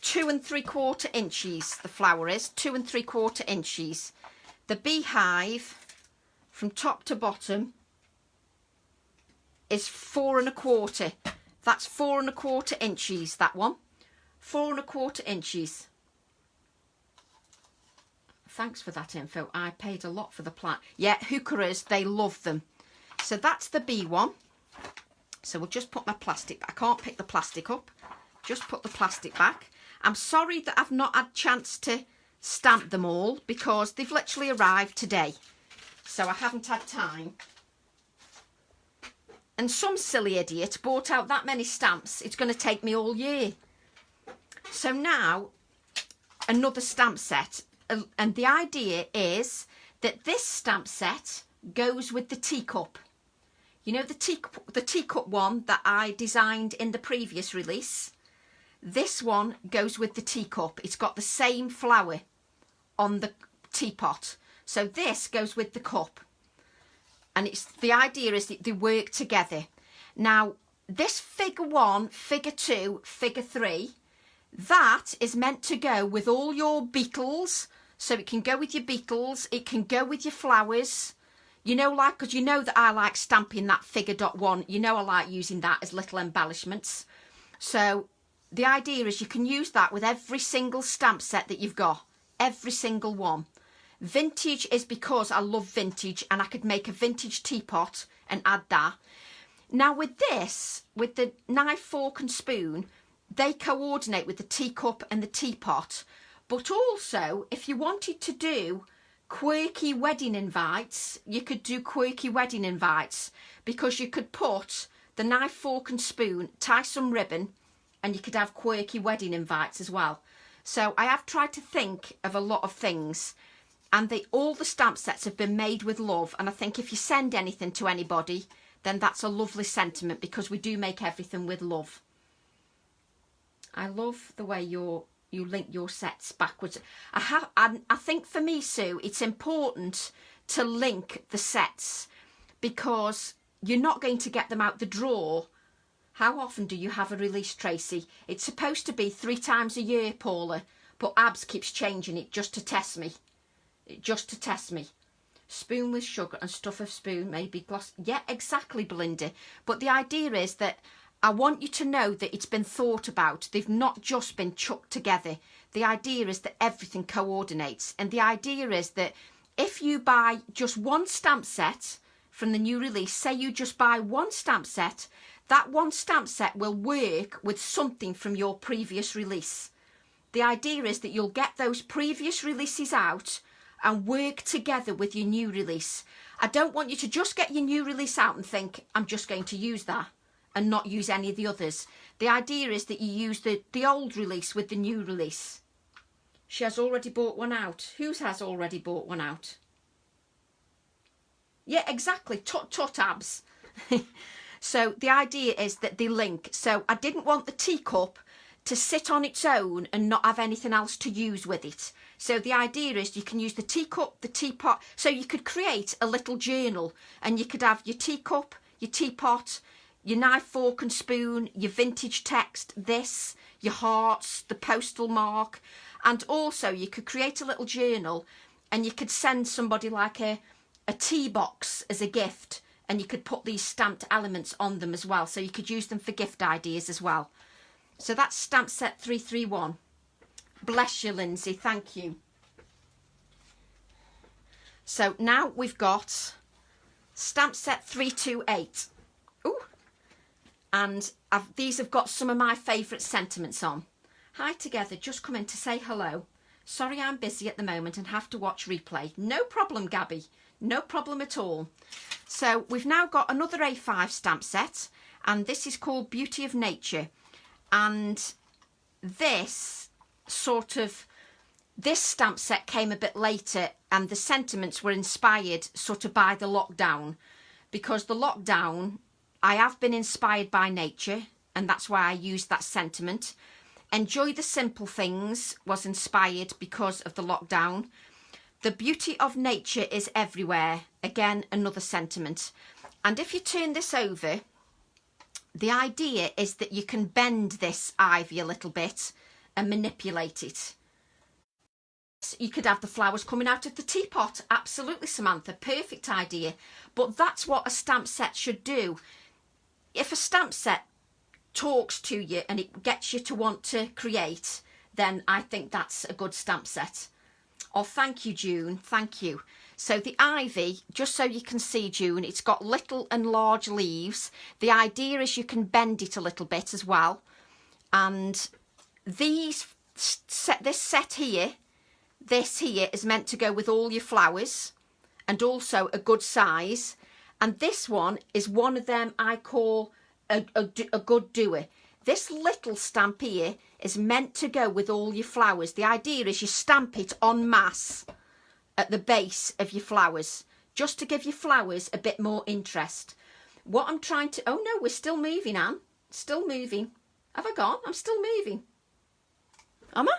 2 3/4 inches. The flower is 2 3/4 inches. The beehive from top to bottom is 4 1/4. That's 4 1/4 inches, that one. 4 1/4 inches. Thanks for that info. I paid a lot for the plant. Yeah, hookerers, they love them. So that's the bee one. So we'll just put my plastic back. I can't pick the plastic up. Just put the plastic back. I'm sorry that I've not had chance to stamp them all because they've literally arrived today. So I haven't had time. And some silly idiot bought out that many stamps. It's going to take me all year. So now, another stamp set. And the idea is that this stamp set goes with the teacup. You know the teacup one that I designed in the previous release? This one goes with the teacup. It's got the same flower on the teapot. So this goes with the cup. And the idea is that they work together. Now, this figure 1, figure 2, figure 3, that is meant to go with all your beetles. So it can go with your beetles, it can go with your flowers. You know, like, because you know that I like stamping that figure .1. You know I like using that as little embellishments. So the idea is you can use that with every single stamp set that you've got. Every single one. Vintage is because I love vintage and I could make a vintage teapot and add that. Now with this, with the knife, fork and spoon, they coordinate with the teacup and the teapot. But also, if you wanted to do quirky wedding invites, you could do quirky wedding invites because you could put the knife, fork and spoon, tie some ribbon, and you could have quirky wedding invites as well. So I have tried to think of a lot of things, and all the stamp sets have been made with love. And I think if you send anything to anybody, then that's a lovely sentiment because we do make everything with love. I love the way you link your sets backwards. I think for me, Sue, it's important to link the sets because you're not going to get them out the drawer. How often do you have a release, Tracy? It's supposed to be 3 times a year, Paula, but Abs keeps changing it just to test me. Just to test me. Spoon with sugar and stuff of spoon, maybe gloss. Yeah, exactly, Belinda. But the idea is that I want you to know that it's been thought about. They've not just been chucked together. The idea is that everything coordinates. And the idea is that if you buy just one stamp set from the new release, say you just buy one stamp set, that one stamp set will work with something from your previous release. The idea is that you'll get those previous releases out and work together with your new release. I don't want you to just get your new release out and think, I'm just going to use that and not use any of the others. The idea is that you use the old release with the new release. She has already bought one out. Whose has already bought one out? Yeah, exactly. Tut tut, Abs. So the idea is that they link. So I didn't want the teacup to sit on its own and not have anything else to use with it. So the idea is you can use the teacup, the teapot. So you could create a little journal and you could have your teacup, your teapot, your knife, fork and spoon, your vintage text, this, your hearts, the postal mark. And also you could create a little journal and you could send somebody like a tea box as a gift, and you could put these stamped elements on them as well. So you could use them for gift ideas as well. So that's stamp set 331. Bless you, Lindsay. Thank you. So now we've got stamp set 328. Ooh. And these have got some of my favourite sentiments on. Hi together, just come in to say hello. Sorry I'm busy at the moment and have to watch replay. No problem, Gabby. No problem at all. So we've now got another A5 stamp set, and this is called Beauty of Nature. And this stamp set came a bit later, and the sentiments were inspired sort of by the lockdown, because the lockdown, I have been inspired by nature, and that's why I used that sentiment. Enjoy the simple things was inspired because of the lockdown. The beauty of nature is everywhere. Again, another sentiment. And if you turn this over, the idea is that you can bend this ivy a little bit and manipulate it. You could have the flowers coming out of the teapot. Absolutely, Samantha. Perfect idea. But that's what a stamp set should do. If a stamp set talks to you and it gets you to want to create, then I think that's a good stamp set. Oh, thank you, June. Thank you. So the ivy, just so you can see, June, it's got little and large leaves. The idea is you can bend it a little bit as well. And this set here, this here is meant to go with all your flowers and also a good size. And this one is one of them I call a good doer. This little stamp here is meant to go with all your flowers. The idea is you stamp it en masse at the base of your flowers, just to give your flowers a bit more interest. What I'm trying to... Oh no, we're still moving, Anne. Still moving. Have I gone? I'm still moving. Am I?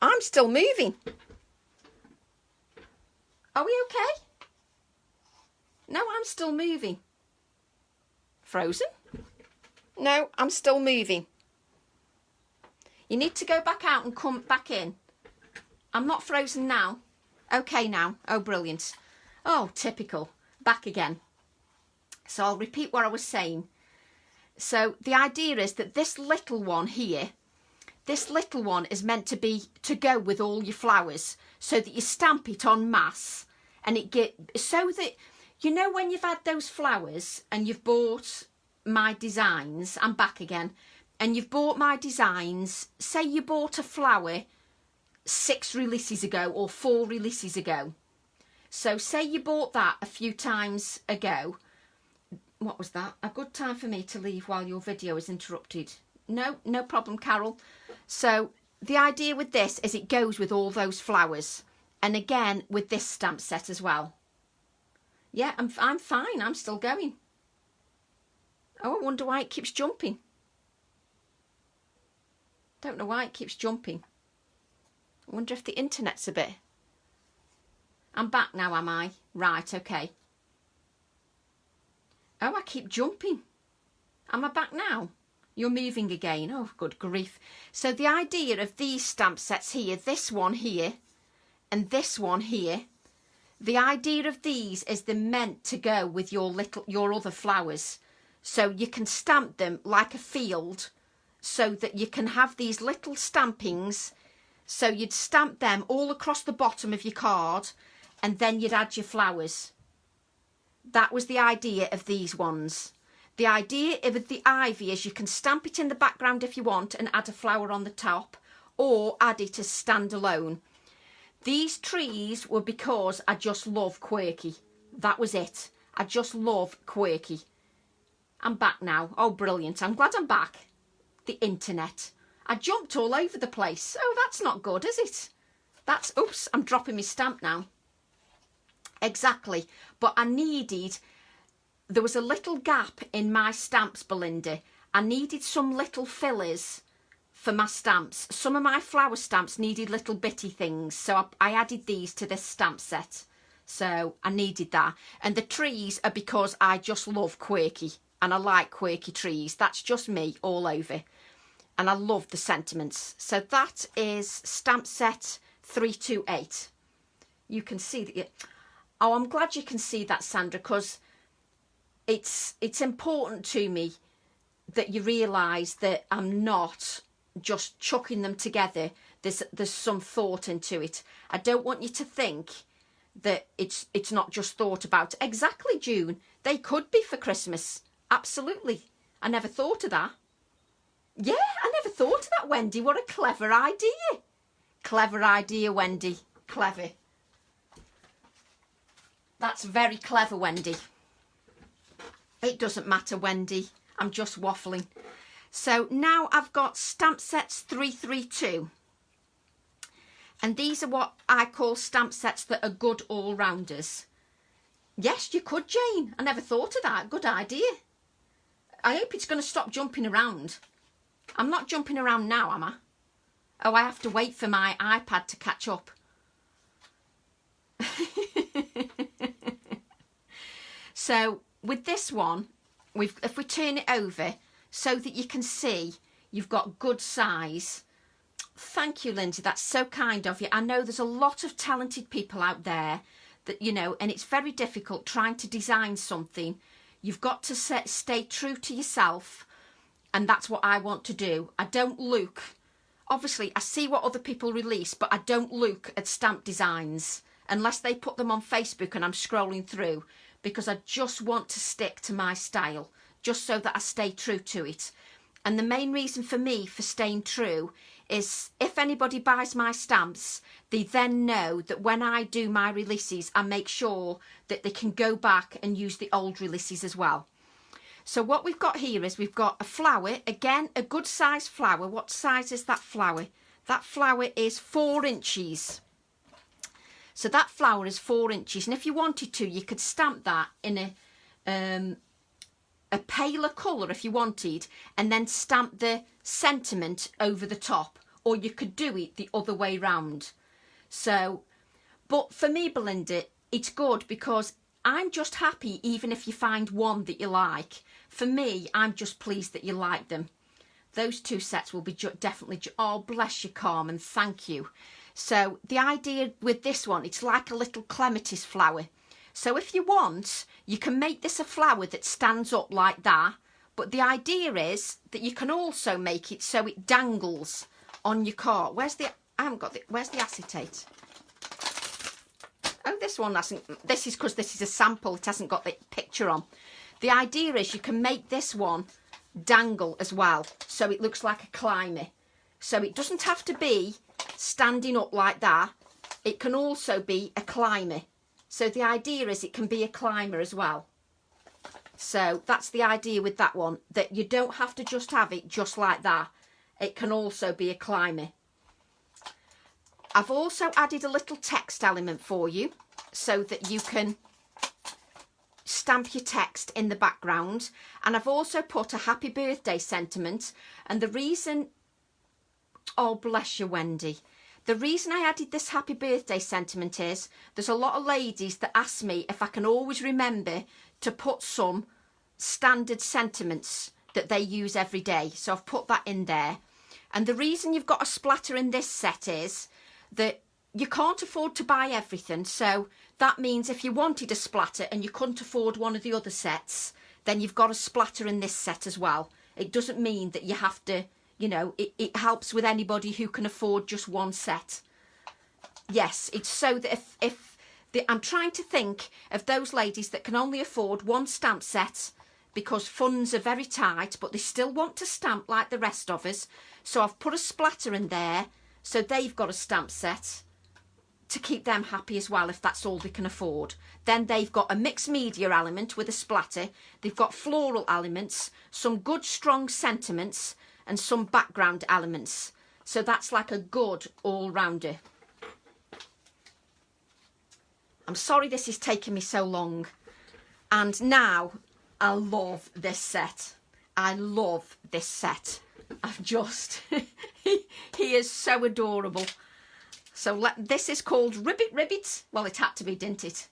I'm still moving. Are we okay? No, I'm still moving. Frozen? No, I'm still moving. You need to go back out and come back in. I'm not frozen now. Okay now. Oh, brilliant. Oh, typical. Back again. So I'll repeat what I was saying. So the idea is that this little one here, this little one is meant to go with all your flowers, so that you stamp it en masse, and so that, you know, when you've had those flowers and you've bought my designs, I'm back again, and you've bought my designs, say you bought a flower 6 releases ago or 4 releases ago. So say you bought that a few times ago. What was that? A good time for me to leave while your video is interrupted. No problem, Carol. So the idea with this is it goes with all those flowers. And again, with this stamp set as well. Yeah, I'm fine. I'm still going. Oh, I wonder why it keeps jumping. Don't know why it keeps jumping. I wonder if the internet's a bit... I'm back now, am I? Right, okay. Oh, I keep jumping. Am I back now? You're moving again. Oh, good grief. So the idea of these stamp sets here, this one here, and this one here, the idea of these is they're meant to go with your other flowers. So you can stamp them like a field, so that you can have these little stampings. So you'd stamp them all across the bottom of your card, and then you'd add your flowers. That was the idea of these ones. The idea of the ivy is you can stamp it in the background if you want and add a flower on the top, or add it as standalone. These trees were because I just love quirky. That was it. I just love quirky. I'm back now. Oh, brilliant. I'm glad I'm back. The internet. I jumped all over the place. Oh, that's not good, is it? That's... Oops, I'm dropping my stamp now. Exactly. But I needed... There was a little gap in my stamps, Belinda. I needed some little fillers for my stamps. Some of my flower stamps needed little bitty things. So I added these to this stamp set. So I needed that. And the trees are because I just love quirky. And I like quirky trees. That's just me all over. And I love the sentiments. So that is stamp set 328. You can see that... Oh, I'm glad you can see that, Sandra, because... It's important to me that you realise that I'm not just chucking them together. There's some thought into it. I don't want you to think that it's not just thought about. Exactly, June. They could be for Christmas. Absolutely. I never thought of that. Yeah, I never thought of that, Wendy. What a clever idea. Clever idea, Wendy. Clever. That's very clever, Wendy. It doesn't matter, Wendy. I'm just waffling. So now I've got stamp sets 332. And these are what I call stamp sets that are good all-rounders. Yes, you could, Jane. I never thought of that. Good idea. I hope it's going to stop jumping around. I'm not jumping around now, am I? Oh, I have to wait for my iPad to catch up. So... with this one, if we turn it over so that you can see, You've got good size. Thank you, Lindsay. That's so kind of you. I know there's a lot of talented people out there that, you know, and it's very difficult trying to design something. You've got to stay true to yourself. And that's what I want to do. I don't look, obviously I see what other people release, but I don't look at stamp designs unless they put them on Facebook and I'm scrolling through, because I just want to stick to my style, just so that I stay true to it. And the main reason for me for staying true is if anybody buys my stamps, they then know that when I do my releases, I make sure that they can go back and use the old releases as well. So what we've got here is we've got a flower, again, a good size flower. What size is that flower? That flower is 4 inches. So that flower is 4 inches. And if you wanted to, you could stamp that in a paler colour if you wanted, and then stamp the sentiment over the top. Or you could do it the other way round. So, but for me, Belinda, it's good because I'm just happy even if you find one that you like. For me, I'm just pleased that you like them. Those 2 sets will be definitely... Oh, bless you, Carmen. Thank you. So the idea with this one, it's like a little clematis flower. So if you want, you can make this a flower that stands up like that. But the idea is that you can also make it so it dangles on your card. Where's the... I haven't got the... Where's the acetate? Oh, this one hasn't... This is because this is a sample. It hasn't got the picture on. The idea is you can make this one dangle as well, so it looks like a climber. So it doesn't have to be standing up like that. It can also be a climber. So the idea is it can be a climber as well. So that's the idea with that one, that you don't have to just have it just like that. It can also be a climber. I've also added a little text element for you so that you can stamp your text in the background. And I've also put a happy birthday sentiment. And the reason... Oh, bless you, Wendy. The reason I added this happy birthday sentiment is there's a lot of ladies that ask me if I can always remember to put some standard sentiments that they use every day. So I've put that in there. And the reason you've got a splatter in this set is that you can't afford to buy everything. So that means if you wanted a splatter and you couldn't afford one of the other sets, then you've got a splatter in this set as well. It doesn't mean that you have to, you know, it helps with anybody who can afford just one set. Yes, it's so that I'm trying to think of those ladies that can only afford one stamp set because funds are very tight, but they still want to stamp like the rest of us. So I've put a splatter in there so they've got a stamp set to keep them happy as well if that's all they can afford. Then they've got a mixed media element with a splatter. They've got floral elements, some good strong sentiments and some background elements. So that's like a good all-rounder. I'm sorry this is taking me so long. And now I love this set. I love this set. I've just... he is so adorable. So this is called Ribbit Ribbit. Well, it had to be, didn't it?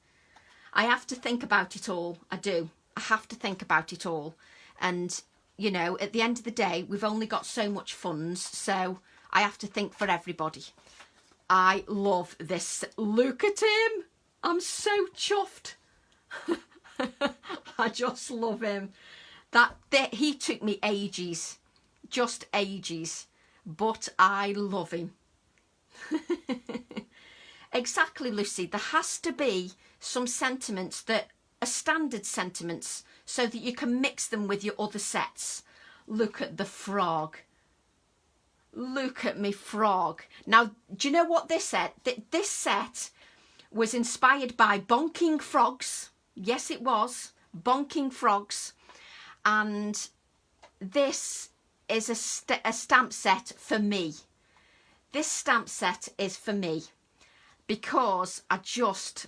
I have to think about it all. I do. I have to think about it all. And, you know, at the end of the day, we've only got so much funds. So I have to think for everybody. I love this. Look at him. I'm so chuffed. I just love him. He took me ages. Just ages. But I love him. Exactly, Lucy. There has to be some sentiments that are standard sentiments so that you can mix them with your other sets. Look at the frog. Look at me frog. Now, do you know what this set? This set was inspired by bonking frogs. Yes, it was. Bonking frogs. And this is a stamp set for me. This stamp set is for me because I just...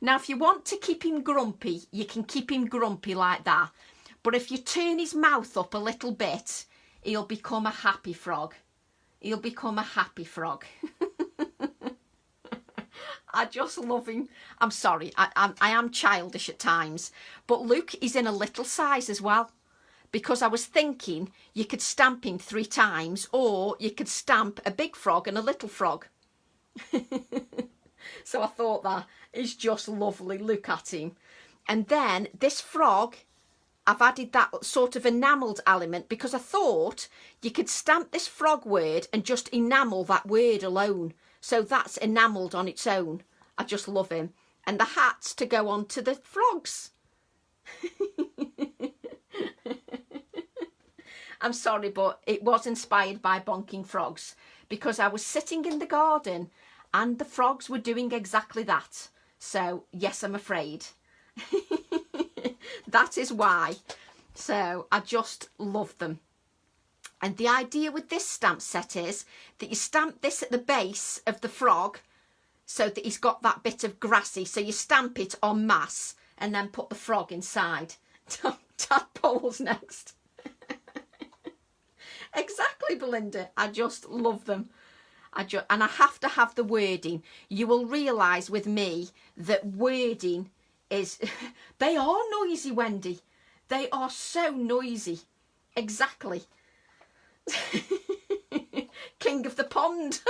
Now, if you want to keep him grumpy, you can keep him grumpy like that. But if you turn his mouth up a little bit, he'll become a happy frog. He'll become a happy frog. I just love him. I'm sorry, I am childish at times. But look, he's in a little size as well. because I was thinking you could stamp him 3 times, or you could stamp a big frog and a little frog. So I thought that is just lovely. Look at him. And then this frog, I've added that sort of enamelled element because I thought you could stamp this frog word and just enamel that word alone. So that's enamelled on its own. I just love him. And the hats to go on to the frogs. I'm sorry, but it was inspired by bonking frogs because I was sitting in the garden and the frogs were doing exactly that. So, yes, I'm afraid. That is why. So, I just love them. And the idea with this stamp set is that you stamp this at the base of the frog so that he's got that bit of grassy. So you stamp it en masse and then put the frog inside. Tadpoles next. Exactly, Belinda. I just love them. And I have to have the wording. You will realise with me that wording is... They are noisy, Wendy. They are so noisy. Exactly. King of the pond.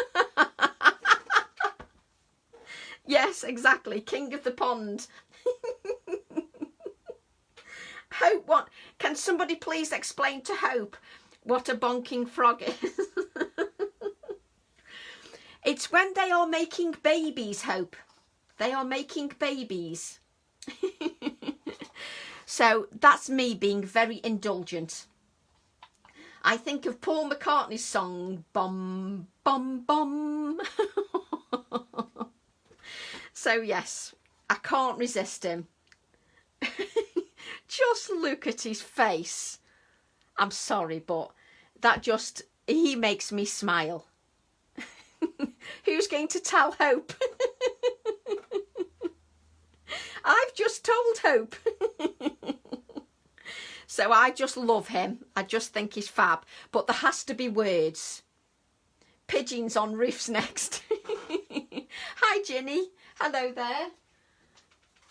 Yes, exactly. King of the pond. Hope, what? Can somebody please explain to Hope what a bonking frog is? It's when they are making babies, Hope. They are making babies. So that's me being very indulgent. I think of Paul McCartney's song, Bum, Bum, Bum. So yes, I can't resist him. Just look at his face. I'm sorry, but that just, he makes me smile. Who's going to tell Hope? I've just told Hope. So I just love him. I just think he's fab. But there has to be words. Pigeons on roofs next. Hi, Ginny. Hello there.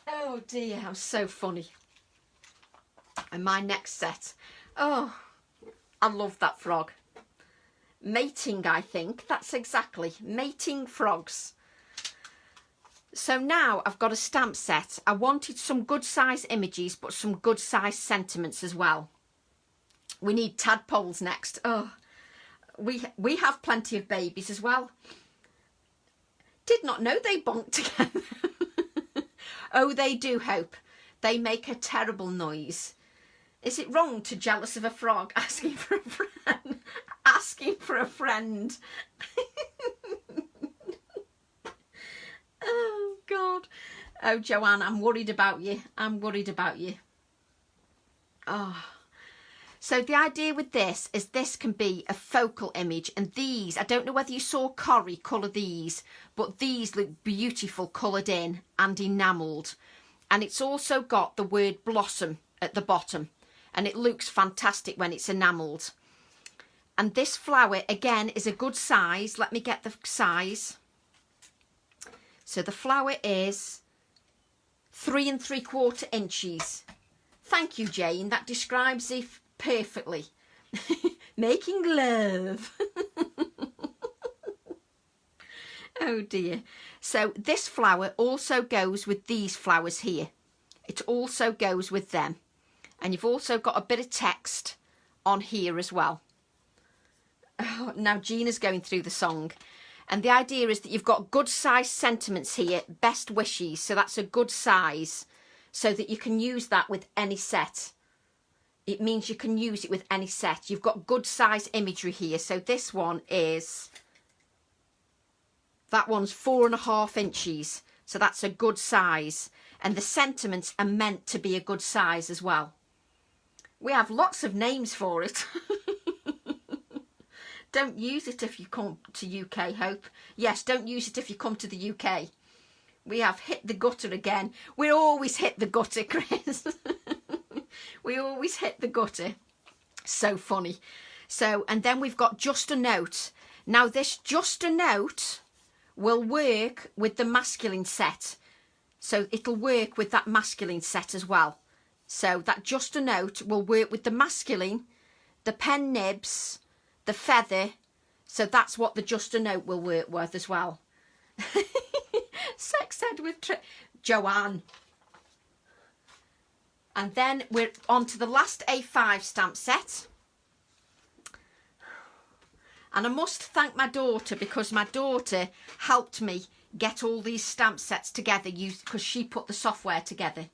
Oh dear, I'm so funny. And my next set. Oh, I love that frog. Mating, I think. That's exactly. Mating frogs. So now I've got a stamp set. I wanted some good size images, but some good size sentiments as well. We need tadpoles next. Oh, we have plenty of babies as well. Did not know they bonked together. Oh, they do, Hope. They make a terrible noise. Is it wrong to jealous of a frog asking for a friend? Asking for a friend. Oh, God. Oh, Joanne, I'm worried about you. I'm worried about you. Oh. So the idea with this is this can be a focal image. And these, I don't know whether you saw Corrie colour these, but these look beautiful coloured in and enamelled. And it's also got the word blossom at the bottom. And it looks fantastic when it's enamelled. And this flower, again, is a good size. Let me get the size. So the flower is 3 3/4 inches. Thank you, Jane. That describes it perfectly. Making love. Oh, dear. So this flower also goes with these flowers here. It also goes with them. And you've also got a bit of text on here as well. Oh, now Gina's going through the song. And the idea is that you've got good size sentiments here, best wishes. So that's a good size so that you can use that with any set. It means you can use it with any set. You've got good size imagery here. So this one is, that one's 4.5 inches. So that's a good size. And the sentiments are meant to be a good size as well. We have lots of names for it. Don't use it if you come to UK, Hope. Yes, don't use it if you come to the UK. We have hit the gutter again. We always hit the gutter, Chris. We always hit the gutter. So funny. So, and then we've got just a note. Now this just a note will work with the masculine set. So it'll work with that masculine set as well. So that just a note will work with the masculine, the pen nibs, the feather. So that's what the just a note will work with as well. Sex ed with Joanne. And then we're on to the last A5 stamp set. And I must thank my daughter, because my daughter helped me get all these stamp sets together because she put the software together.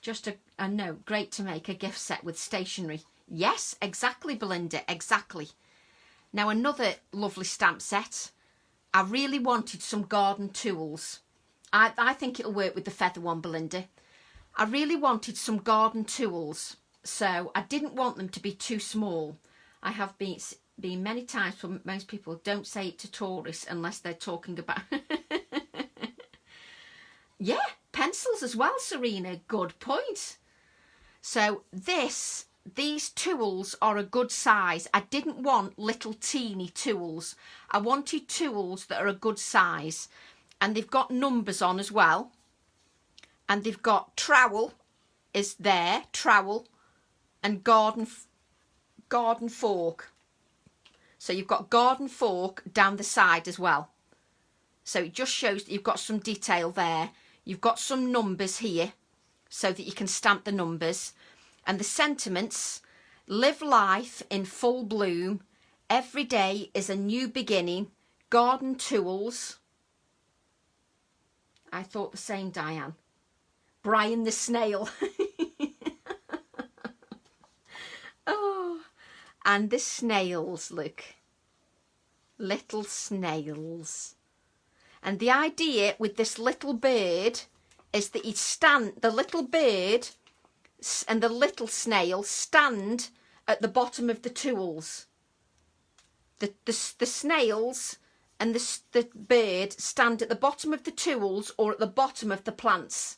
Just a note, great to make a gift set with stationery. Yes, exactly, Belinda, exactly. Now another lovely stamp set. I really wanted some garden tools. I think it'll work with the feather one, Belinda. I really wanted some garden tools, so I didn't want them to be too small. I have been many times, for most people don't say it to tourists unless they're talking about... Yeah, pencils as well, Serena, good point. So these tools are a good size. I didn't want little teeny tools. I wanted tools that are a good size. And they've got numbers on as well. And they've got trowel is there, trowel, and garden fork. So you've got garden fork down the side as well. So it just shows that you've got some detail there. You've got some numbers here so that you can stamp the numbers. And the sentiments: live life in full bloom, every day is a new beginning, garden tools. I thought the same, Diane. Brian the snail. Oh, and the snails, look. Little snails. And the idea with this little bird is that the little bird and the little snail stand at the bottom of the tools. The snails and the bird stand at the bottom of the tools or at the bottom of the plants.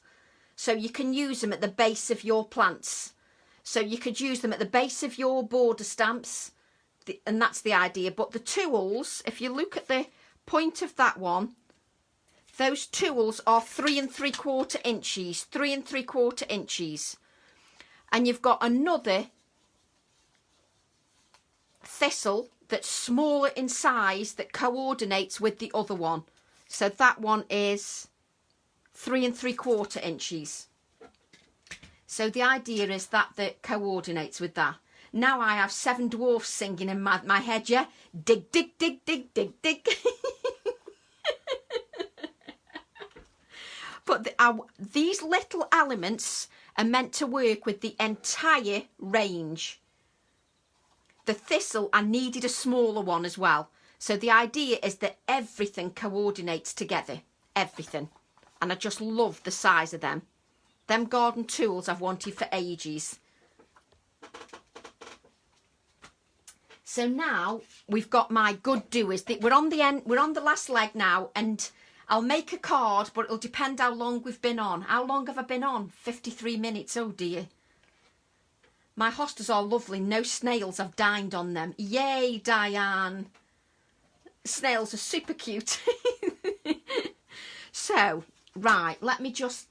So you can use them at the base of your plants. So you could use them at the base of your border stamps, and that's the idea. But the tools, if you look at the point of that one, those tools are 3 3/4 inches, 3 3/4 inches. And you've got another thistle that's smaller in size that coordinates with the other one. So that one is 3 3/4 inches. So the idea is that coordinates with that. Now I have 7 dwarfs singing in my head, yeah? Dig, dig, dig, dig, dig, dig. But these little elements are meant to work with the entire range. The thistle, I needed a smaller one as well. So the idea is that everything coordinates together. Everything. And I just love the size of them. Them garden tools I've wanted for ages. So now we've got my good doers. We're on the end. We're on the last leg now, and I'll make a card, but it'll depend how long we've been on. How long have I been on? 53 minutes. Oh dear. My hostas are lovely. No snails. I've dined on them. Yay, Diane. Snails are super cute. So, right, let me just...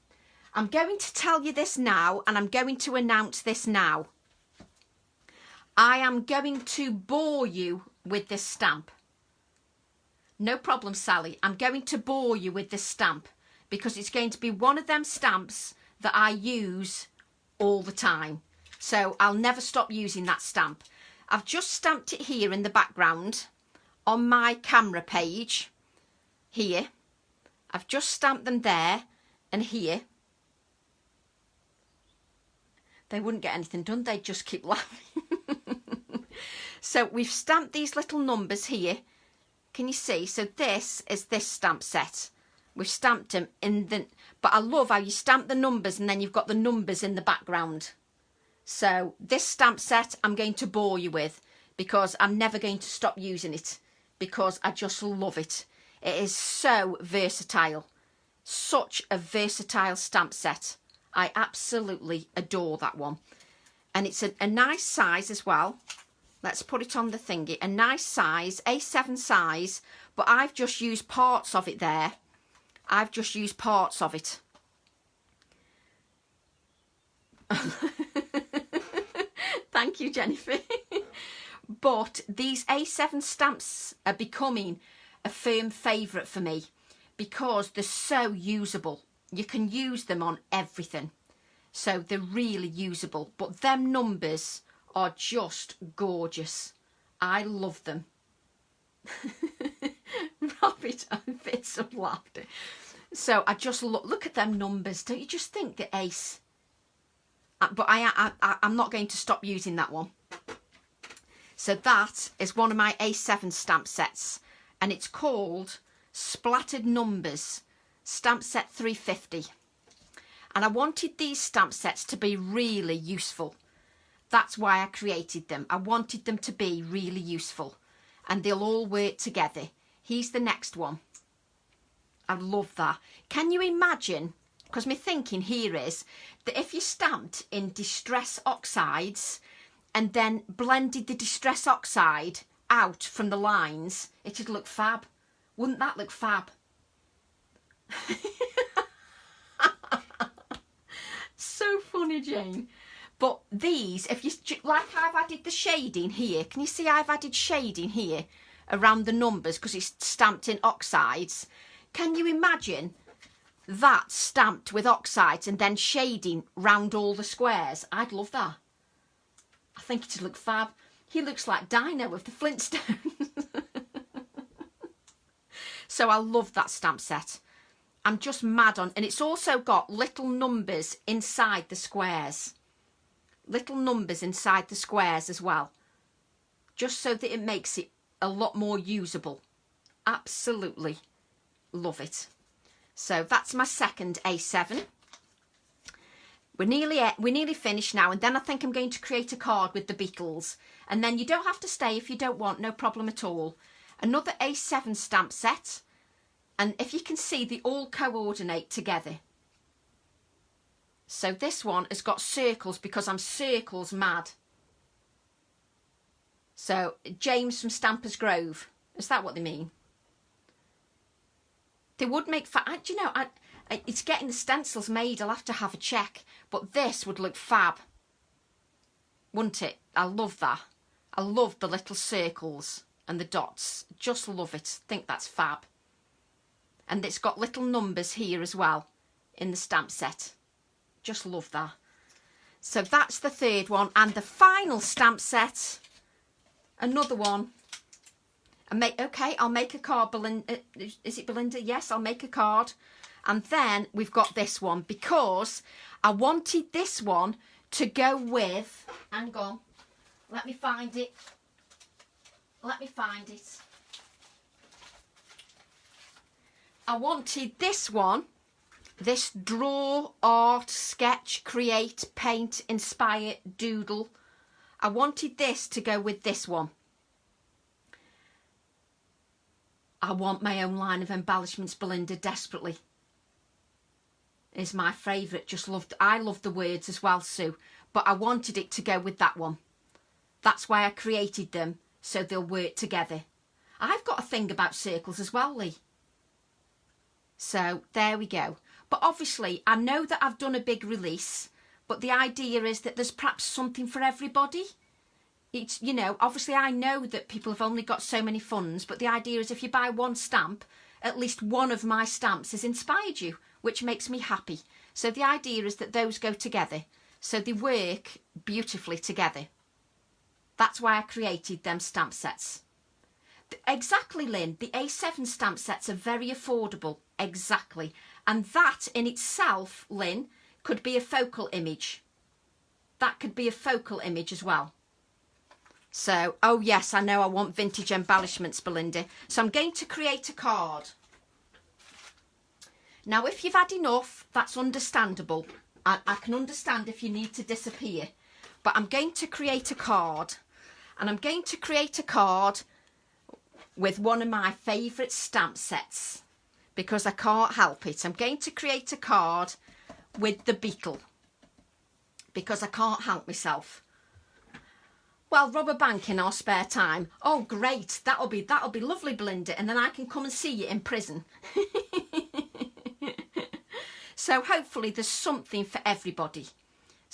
I'm going to tell you this now, and I'm going to announce this now. I am going to bore you with this stamp. No problem, Sally. I'm going to bore you with this stamp because it's going to be one of them stamps that I use all the time. So I'll never stop using that stamp. I've just stamped it here in the background on my camera page. Here. I've just stamped them there and here. They wouldn't get anything done. They'd just keep laughing. So we've stamped these little numbers here. Can you see? So this is this stamp set. We've stamped them in the... But I love how you stamp the numbers and then you've got the numbers in the background. So this stamp set I'm going to bore you with because I'm never going to stop using it because I just love it. It is so versatile. Such a versatile stamp set. I absolutely adore that one. And it's a nice size as well. Let's put it on the thingy. A nice size, A7 size, but I've just used parts of it there. I've just used parts of it. Thank you, Jennifer. But these A7 stamps are becoming a firm favourite for me because they're so usable. You can use them on everything. So they're really usable. But them numbers are just gorgeous. I love them. Rabbit and fits of laughter. So I just look at them numbers. Don't you just think the ace? But I'm not going to stop using that one. So that is one of my A7 stamp sets. And it's called Splattered Numbers Stamp Set 350. And I wanted these stamp sets to be really useful. That's why I created them. I wanted them to be really useful. And they'll all work together. Here's the next one. I love that. Can you imagine, because my thinking here is that if you stamped in Distress Oxides and then blended the Distress Oxide out from the lines, it'd look fab. Wouldn't that look fab? So funny, Jane. But these, if you, like I've added the shading here, can you see I've added shading here around the numbers because it's stamped in oxides? Can you imagine that stamped with oxides and then shading round all the squares? I'd love that. I think it'd look fab. He looks like Dino of the Flintstones. So I love that stamp set. I'm just mad on, and it's also got little numbers inside the squares. Little numbers inside the squares as well. Just so that it makes it a lot more usable. Absolutely love it. So that's my second A7. We're nearly finished now, and then I think I'm going to create a card with the Beatles. And then you don't have to stay if you don't want, no problem at all. Another A7 stamp set. And if you can see, they all coordinate together. So this one has got circles because I'm circles mad. So James from Stampers Grove, is that what they mean? They would make do you know, it's getting the stencils made. I'll have to have a check. But this would look fab, wouldn't it? I love that. I love the little circles and the dots. Just love it. Think that's fab. And it's got little numbers here as well in the stamp set. Just love that. So that's the third one. And the final stamp set, another one. Okay, I'll make a card. Belinda, is it Belinda? Yes, I'll make a card. And then we've got this one because I wanted this one to go with, hang on, let me find it. I wanted this one, this draw, art, sketch, create, paint, inspire, doodle. I wanted this to go with this one. I want my own line of embellishments, Belinda, desperately. Is my favourite. I love the words as well, Sue. But I wanted it to go with that one. That's why I created them, so they'll work together. I've got a thing about circles as well, Lee. So there we go. But obviously, I know that I've done a big release, but the idea is that there's perhaps something for everybody. It's, you know, obviously I know that people have only got so many funds, but the idea is if you buy one stamp, at least one of my stamps has inspired you, which makes me happy. So the idea is that those go together. So they work beautifully together. That's why I created them stamp sets. Exactly, Lynn. The A7 stamp sets are very affordable. Exactly. And that in itself, Lynn, could be a focal image. That could be a focal image as well. So, oh yes, I know I want vintage embellishments, Belinda. So I'm going to create a card. Now, if you've had enough, that's understandable. I can understand if you need to disappear. But I'm going to create a card. And I'm going to create a card with one of my favourite stamp sets. Because I can't help it. I'm going to create a card with the Beetle. Because I can't help myself. Well, rob a bank in our spare time. Oh, great. That'll be lovely, Belinda. And then I can come and see you in prison. So hopefully there's something for everybody.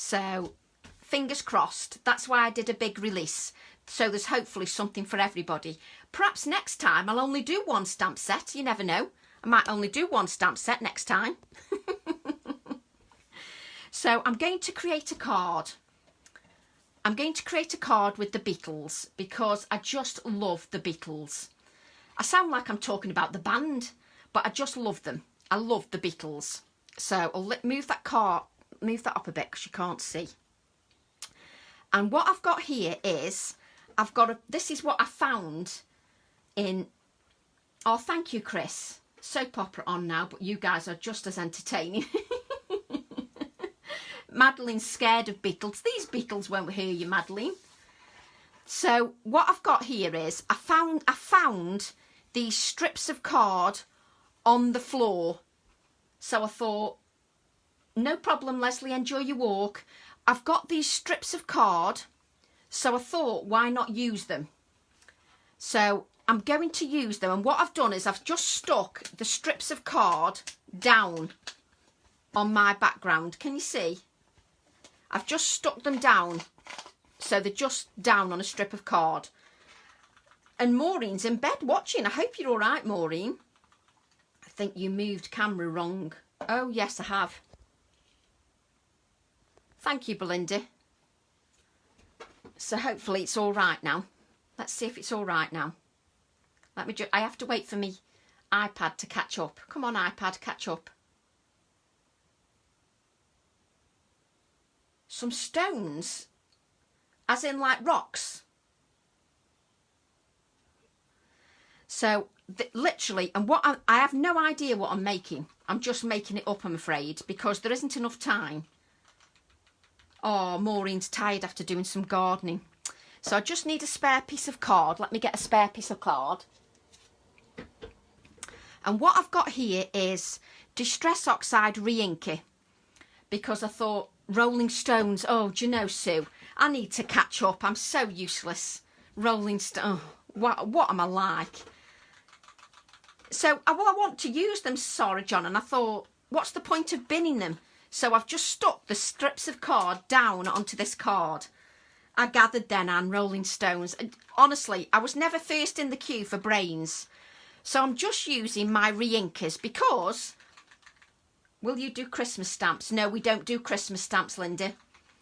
So fingers crossed. That's why I did a big release. So there's hopefully something for everybody. Perhaps next time I'll only do one stamp set. You never know. I might only do one stamp set next time. So I'm going to create a card. I'm going to create a card with the Beatles because I just love the Beatles. I sound like I'm talking about the band, but I just love them. I love the Beatles. So I'll move that up a bit because you can't see. And what I've got here is, this is what I found in, oh, thank you, Chris. Soap opera on now, but you guys are just as entertaining. Madeline's scared of Beatles. These Beatles won't hear you, Madeline. So what I've got here is, I found these strips of card on the floor. So I thought, no problem, Leslie, enjoy your walk. I've got these strips of card, so I thought, why not use them? So I'm going to use them, and what I've done is I've just stuck the strips of card down on my background. Can you see? I've just stuck them down, so they're just down on a strip of card. And Maureen's in bed watching. I hope you're all right, Maureen. I think you moved camera wrong. Oh, yes, I have. Thank you, Belinda. So hopefully it's all right now. Let's see if it's all right now. I have to wait for me iPad to catch up. Come on, iPad, catch up. Some stones, as in like rocks. So literally, and what I have no idea what I'm making. I'm just making it up, I'm afraid, because there isn't enough time. Oh, Maureen's tired after doing some gardening. So I just need a spare piece of card. Let me get a spare piece of card. And what I've got here is Distress Oxide Re-Inker, because I thought Rolling Stones, oh, do you know, Sue, I need to catch up. I'm so useless. Rolling Stone, oh, what am I like? So, well, I want to use them, Sarah John, and I thought, what's the point of binning them? So I've just stuck the strips of card down onto this card. I gathered then, Anne, Rolling Stones. Honestly, I was never first in the queue for brains. So I'm just using my re-inkers because... Will you do Christmas stamps? No, we don't do Christmas stamps, Linda.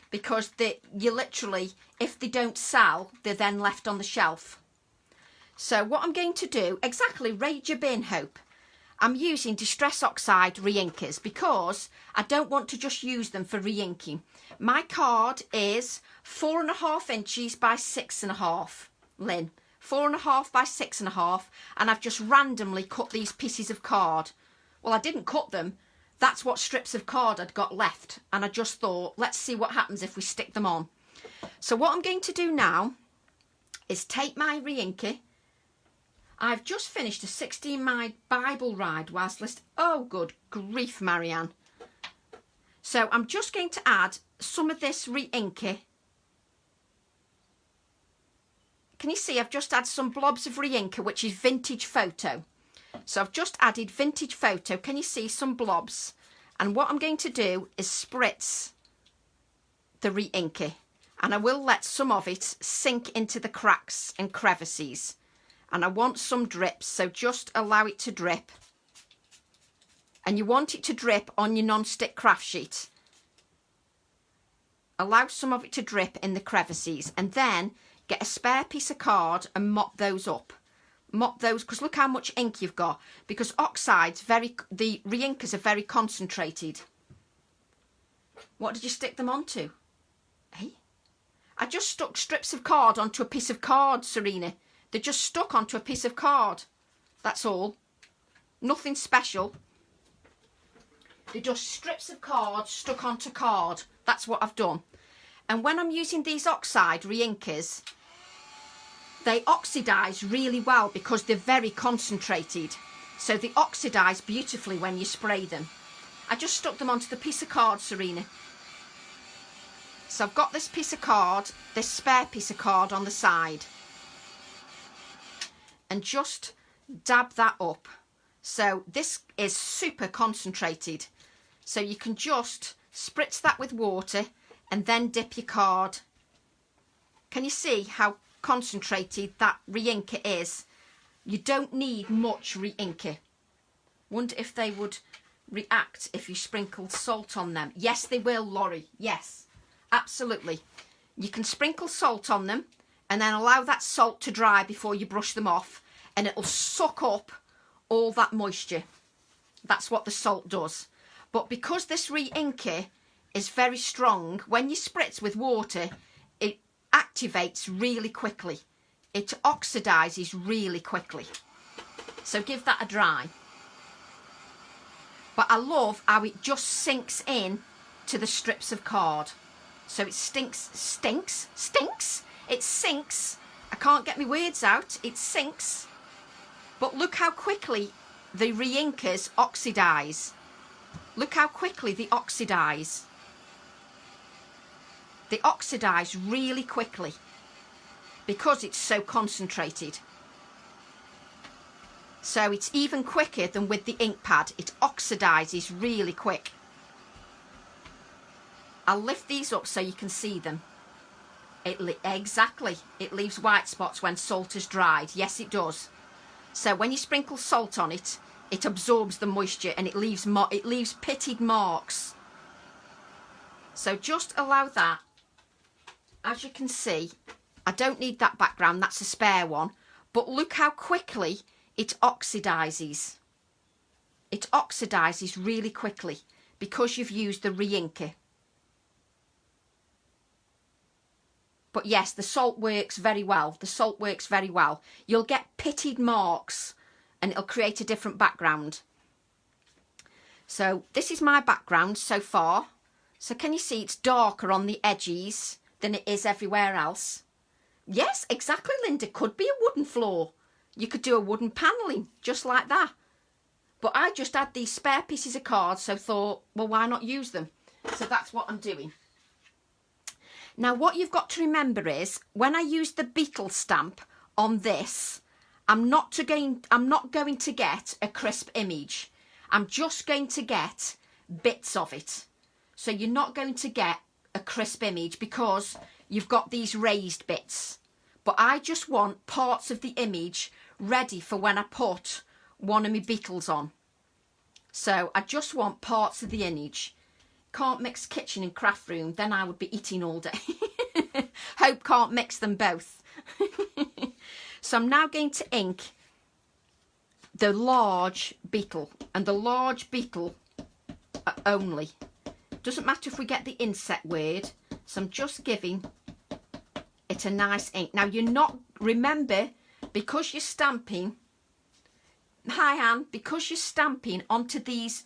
Because you literally, if they don't sell, they're then left on the shelf. So what I'm going to do, exactly, raid your bin, Hope. I'm using Distress Oxide re-inkers because I don't want to just use them for re-inking. My card is 4.5 inches by 6.5, Lynn. 4.5 by 6.5, and I've just randomly cut these pieces of card. Well, I didn't cut them. That's what strips of card I'd got left, and I just thought, let's see what happens if we stick them on. So what I'm going to do now is take my re-inker. I've just finished a 16-mile Bible ride whilst listening. Oh, good grief, Marianne. So I'm just going to add some of this re-inker. Can you see I've just added some blobs of re-inker, which is Vintage Photo. So I've just added Vintage Photo. Can you see some blobs? And what I'm going to do is spritz the re-inker. And I will let some of it sink into the cracks and crevices. And I want some drips, so just allow it to drip. And you want it to drip on your non-stick craft sheet. Allow some of it to drip in the crevices. And then get a spare piece of card and mop those up. Mop those, because look how much ink you've got. Because oxide's the re-inkers are very concentrated. What did you stick them onto? Hey? I just stuck strips of card onto a piece of card, Serena. They're just stuck onto a piece of card. That's all. Nothing special. They're just strips of card stuck onto card. That's what I've done. And when I'm using these oxide re-inkers, they oxidise really well because they're very concentrated. So they oxidise beautifully when you spray them. I just stuck them onto the piece of card, Serena. So I've got this piece of card, this spare piece of card on the side. And just dab that up. So this is super concentrated. So you can just spritz that with water and then dip your card. Can you see how concentrated that re-inker is? You don't need much re-inker. Wonder if they would react if you sprinkled salt on them. Yes, they will, Laurie. Yes, absolutely. You can sprinkle salt on them and then allow that salt to dry before you brush them off, and it'll suck up all that moisture. That's what the salt does. But because this re-inker is very strong, when you spritz with water, it activates really quickly. It oxidizes really quickly. So give that a dry. But I love how it just sinks in to the strips of card. So it stinks. It sinks. I can't get my words out. It sinks. But look how quickly the re-inkers oxidize. Look how quickly they oxidize. They oxidize really quickly because it's so concentrated. So it's even quicker than with the ink pad. It oxidizes really quick. I'll lift these up so you can see them. Exactly. It leaves white spots when salt is dried. Yes, it does. So when you sprinkle salt on it, it absorbs the moisture and it leaves pitted marks. So just allow that. As you can see, I don't need that background. That's a spare one. But look how quickly it oxidizes. It oxidizes really quickly because you've used the re-inker. But yes, the salt works very well. The salt works very well. You'll get pitted marks and it'll create a different background. So this is my background so far. So can you see it's darker on the edges than it is everywhere else? Yes, exactly, Linda. Could be a wooden floor. You could do a wooden panelling just like that. But I just had these spare pieces of cards, so thought, well, why not use them? So that's what I'm doing. Now, what you've got to remember is, when I use the Beetle stamp on this, I'm not going to get a crisp image. I'm just going to get bits of it. So you're not going to get a crisp image because you've got these raised bits. But I just want parts of the image ready for when I put one of my Beetles on. So I just want parts of the image. Can't mix kitchen and craft room, then I would be eating all day. Hope can't mix them both. So I'm now going to ink the large Beetle, and the large Beetle only. Doesn't matter if we get the inset word, so I'm just giving it a nice ink. Now you're not, remember, because you're stamping, hi Anne, because you're stamping onto these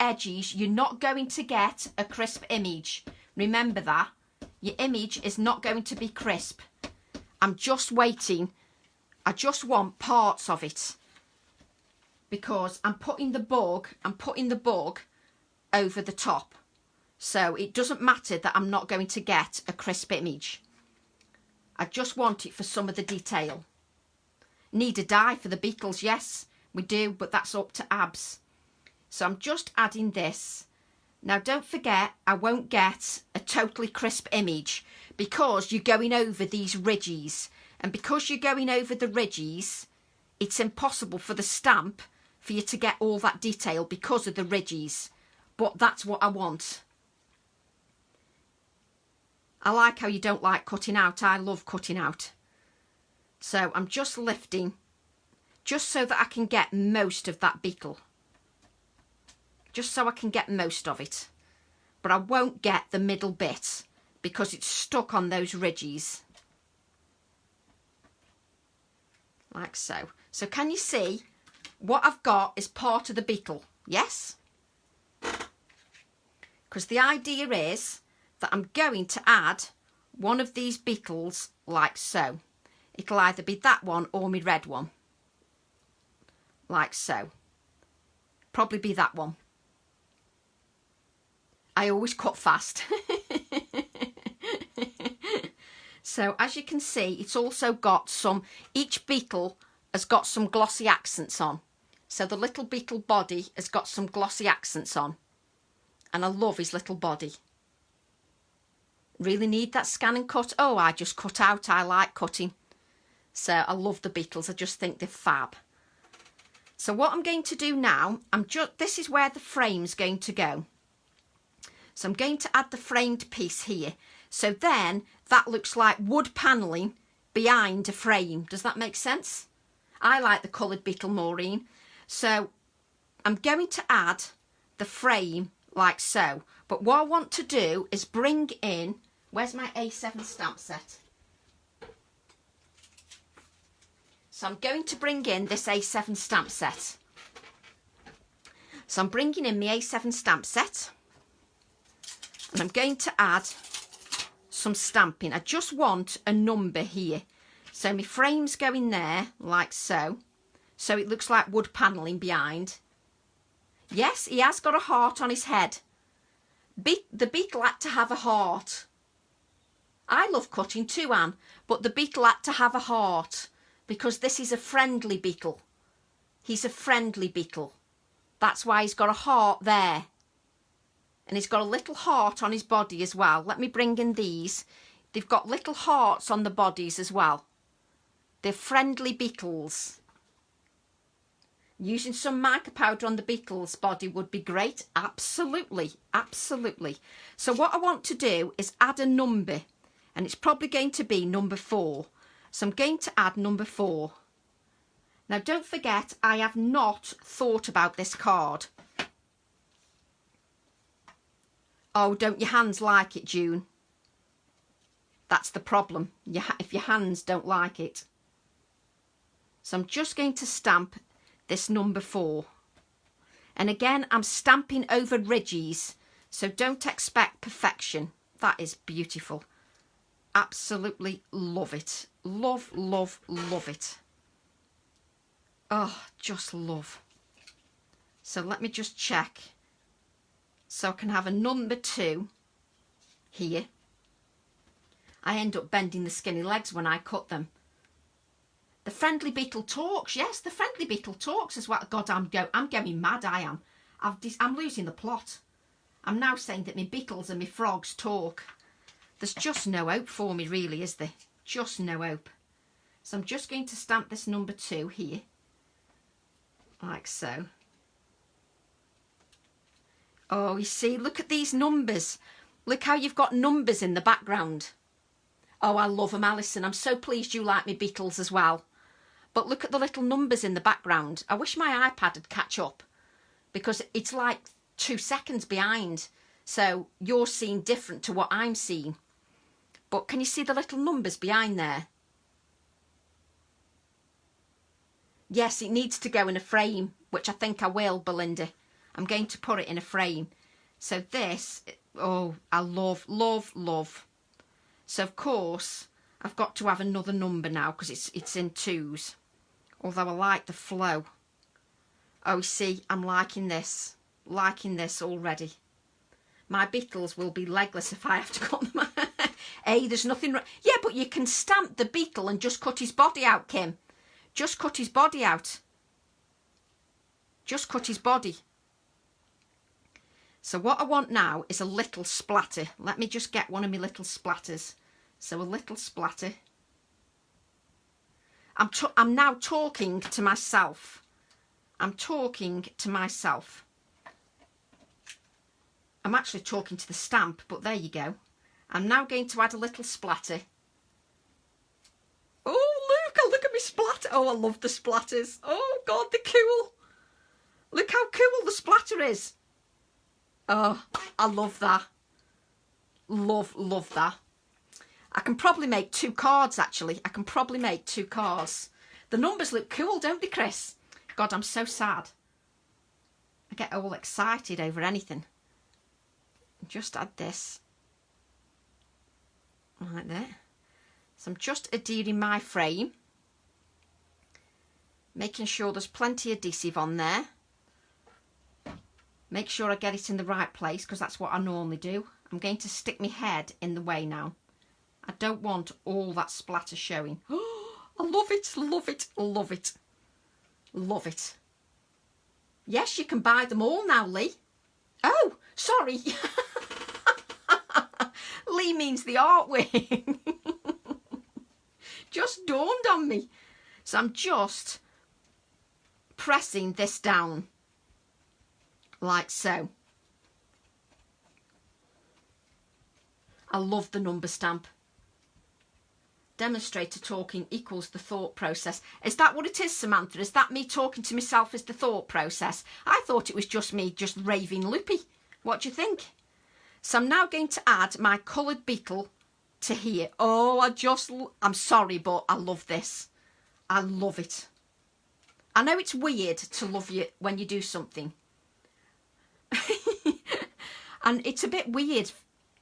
edges, you're not going to get a crisp image. Remember that. Your image is not going to be crisp. I'm just waiting. I just want parts of it because I'm putting the bug over the top. So it doesn't matter that I'm not going to get a crisp image. I just want it for some of the detail. Need a die for the Beetles, yes, we do, but that's up to Abs. So I'm just adding this. Now don't forget, I won't get a totally crisp image because you're going over these ridges. And because you're going over the ridges, it's impossible for the stamp for you to get all that detail because of the ridges. But that's what I want. I like how you don't like cutting out. I love cutting out. So I'm just lifting just so that I can get most of that Beetle. Just so I can get most of it. But I won't get the middle bit because it's stuck on those ridges. Like so. So can you see what I've got is part of the Beetle? Yes? Because the idea is that I'm going to add one of these Beetles like so. It'll either be that one or my red one. Like so. Probably be that one. I always cut fast. So as you can see, it's also got some, each Beetle has got some glossy accents on. So the little Beetle body has got some glossy accents on. And I love his little body. Really need that scan and cut. Oh, I just cut out. I like cutting. So I love the Beetles. I just think they're fab. So what I'm going to do now, this is where the frame's going to go. So I'm going to add the framed piece here. So then that looks like wood panelling behind a frame. Does that make sense? I like the coloured Beetle, Maureen. So I'm going to add the frame like so. But what I want to do is bring in, where's my A7 stamp set? So I'm going to bring in this A7 stamp set. So I'm bringing in my A7 stamp set. And I'm going to add some stamping. I just want a number here. So my frame's going there, like so. So it looks like wood panelling behind. Yes, he has got a heart on his head. The Beetle had to have a heart. I love cutting too, Anne, but the Beetle had to have a heart because this is a friendly Beetle. He's a friendly Beetle. That's why he's got a heart there. And he's got a little heart on his body as well. Let me bring in these. They've got little hearts on the bodies as well. They're friendly Beetles. Using some mica powder on the Beetle's body would be great. Absolutely, absolutely. So what I want to do is add a number. And it's probably going to be number 4. So I'm going to add number 4. Now don't forget, I have not thought about this card. Oh, don't your hands like it, June? That's the problem, if your hands don't like it. So I'm just going to stamp this number 4. And again, I'm stamping over ridges, so don't expect perfection. That is beautiful. Absolutely love it. Love, love, love it. Oh, just love. So let me just check. So I can have a number 2 here. I end up bending the skinny legs when I cut them. The friendly Beetle talks. Yes, the friendly Beetle talks as well. God, I'm going mad, I am. I'm losing the plot. I'm now saying that my Beetles and my frogs talk. There's just no hope for me, really, is there? Just no hope. So I'm just going to stamp this number 2 here. Like so. Oh, you see, look at these numbers. Look how you've got numbers in the background. Oh, I love them, Alison. I'm so pleased you like me Beetles as well. But look at the little numbers in the background. I wish my iPad would catch up because it's like 2 seconds behind. So you're seeing different to what I'm seeing. But can you see the little numbers behind there? Yes, it needs to go in a frame, which I think I will, Belinda. I'm going to put it in a frame. So this, oh, I love, love, love. So of course, I've got to have another number now because it's in 2s. Although I like the flow. Oh, see, I'm liking this already. My Beetles will be legless if I have to cut them. Hey, there's nothing wrong. Yeah, but you can stamp the Beetle and just cut his body out, Kim. Just cut his body out. Just cut his body. So what I want now is a little splatter. Let me just get one of my little splatters. So a little splatter. I'm now talking to myself. I'm talking to myself. I'm actually talking to the stamp, but there you go. I'm now going to add a little splatter. Oh, look at me splatter. Oh, I love the splatters. Oh, God, they're cool. Look how cool the splatter is. Oh, I love that. Love, love that. I can probably make 2 cards, actually. I can probably make 2 cards. The numbers look cool, don't they, Chris? God, I'm so sad. I get all excited over anything. Just add this. Like that. So I'm just adhering my frame. Making sure there's plenty of adhesive on there. Make sure I get it in the right place because that's what I normally do. I'm going to stick my head in the way now. I don't want all that splatter showing. Oh, I love it, love it, love it. Love it. Yes, you can buy them all now, Lee. Oh, sorry. Lee means the artwork. Just dawned on me. So I'm just pressing this down like so. I love the number stamp. Demonstrator talking equals the thought process. Is that what it is, Samantha? Is that me talking to myself as the thought process? I thought it was just me just raving loopy. What do you think? So I'm now going to add my coloured beetle to here. Oh, I'm sorry, but I love this. I love it. I know it's weird to love you when you do something. And it's a bit weird,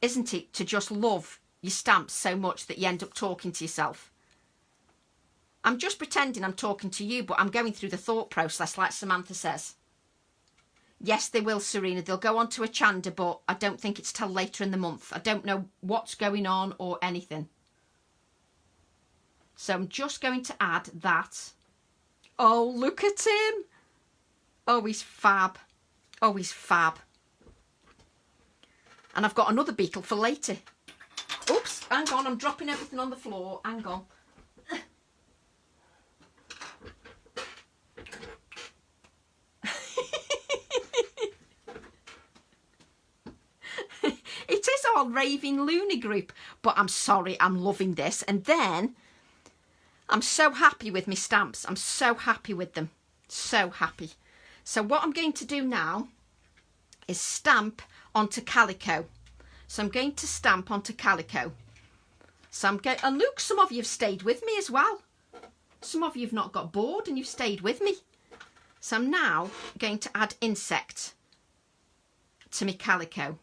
isn't it, to just love your stamps so much that you end up talking to yourself. I'm just pretending I'm talking to you, but I'm going through the thought process like Samantha says. Yes, they will, Serena. They'll go on to a Chanda, but I don't think it's till later in the month. I don't know what's going on or anything. So I'm just going to add that. Oh, look at him. Oh, he's fab. Oh, he's fab. And I've got another beetle for later. Oops, hang on. I'm dropping everything on the floor. Hang on. It is our raving loony group, but I'm sorry, I'm loving this. And then I'm so happy with my stamps. I'm so happy with them. So happy. So what I'm going to do now is stamp onto calico. So I'm going to stamp onto calico. So I'm going, and look, some of you have stayed with me as well. Some of you have not got bored and you've stayed with me. So I'm now going to add insect to my calico.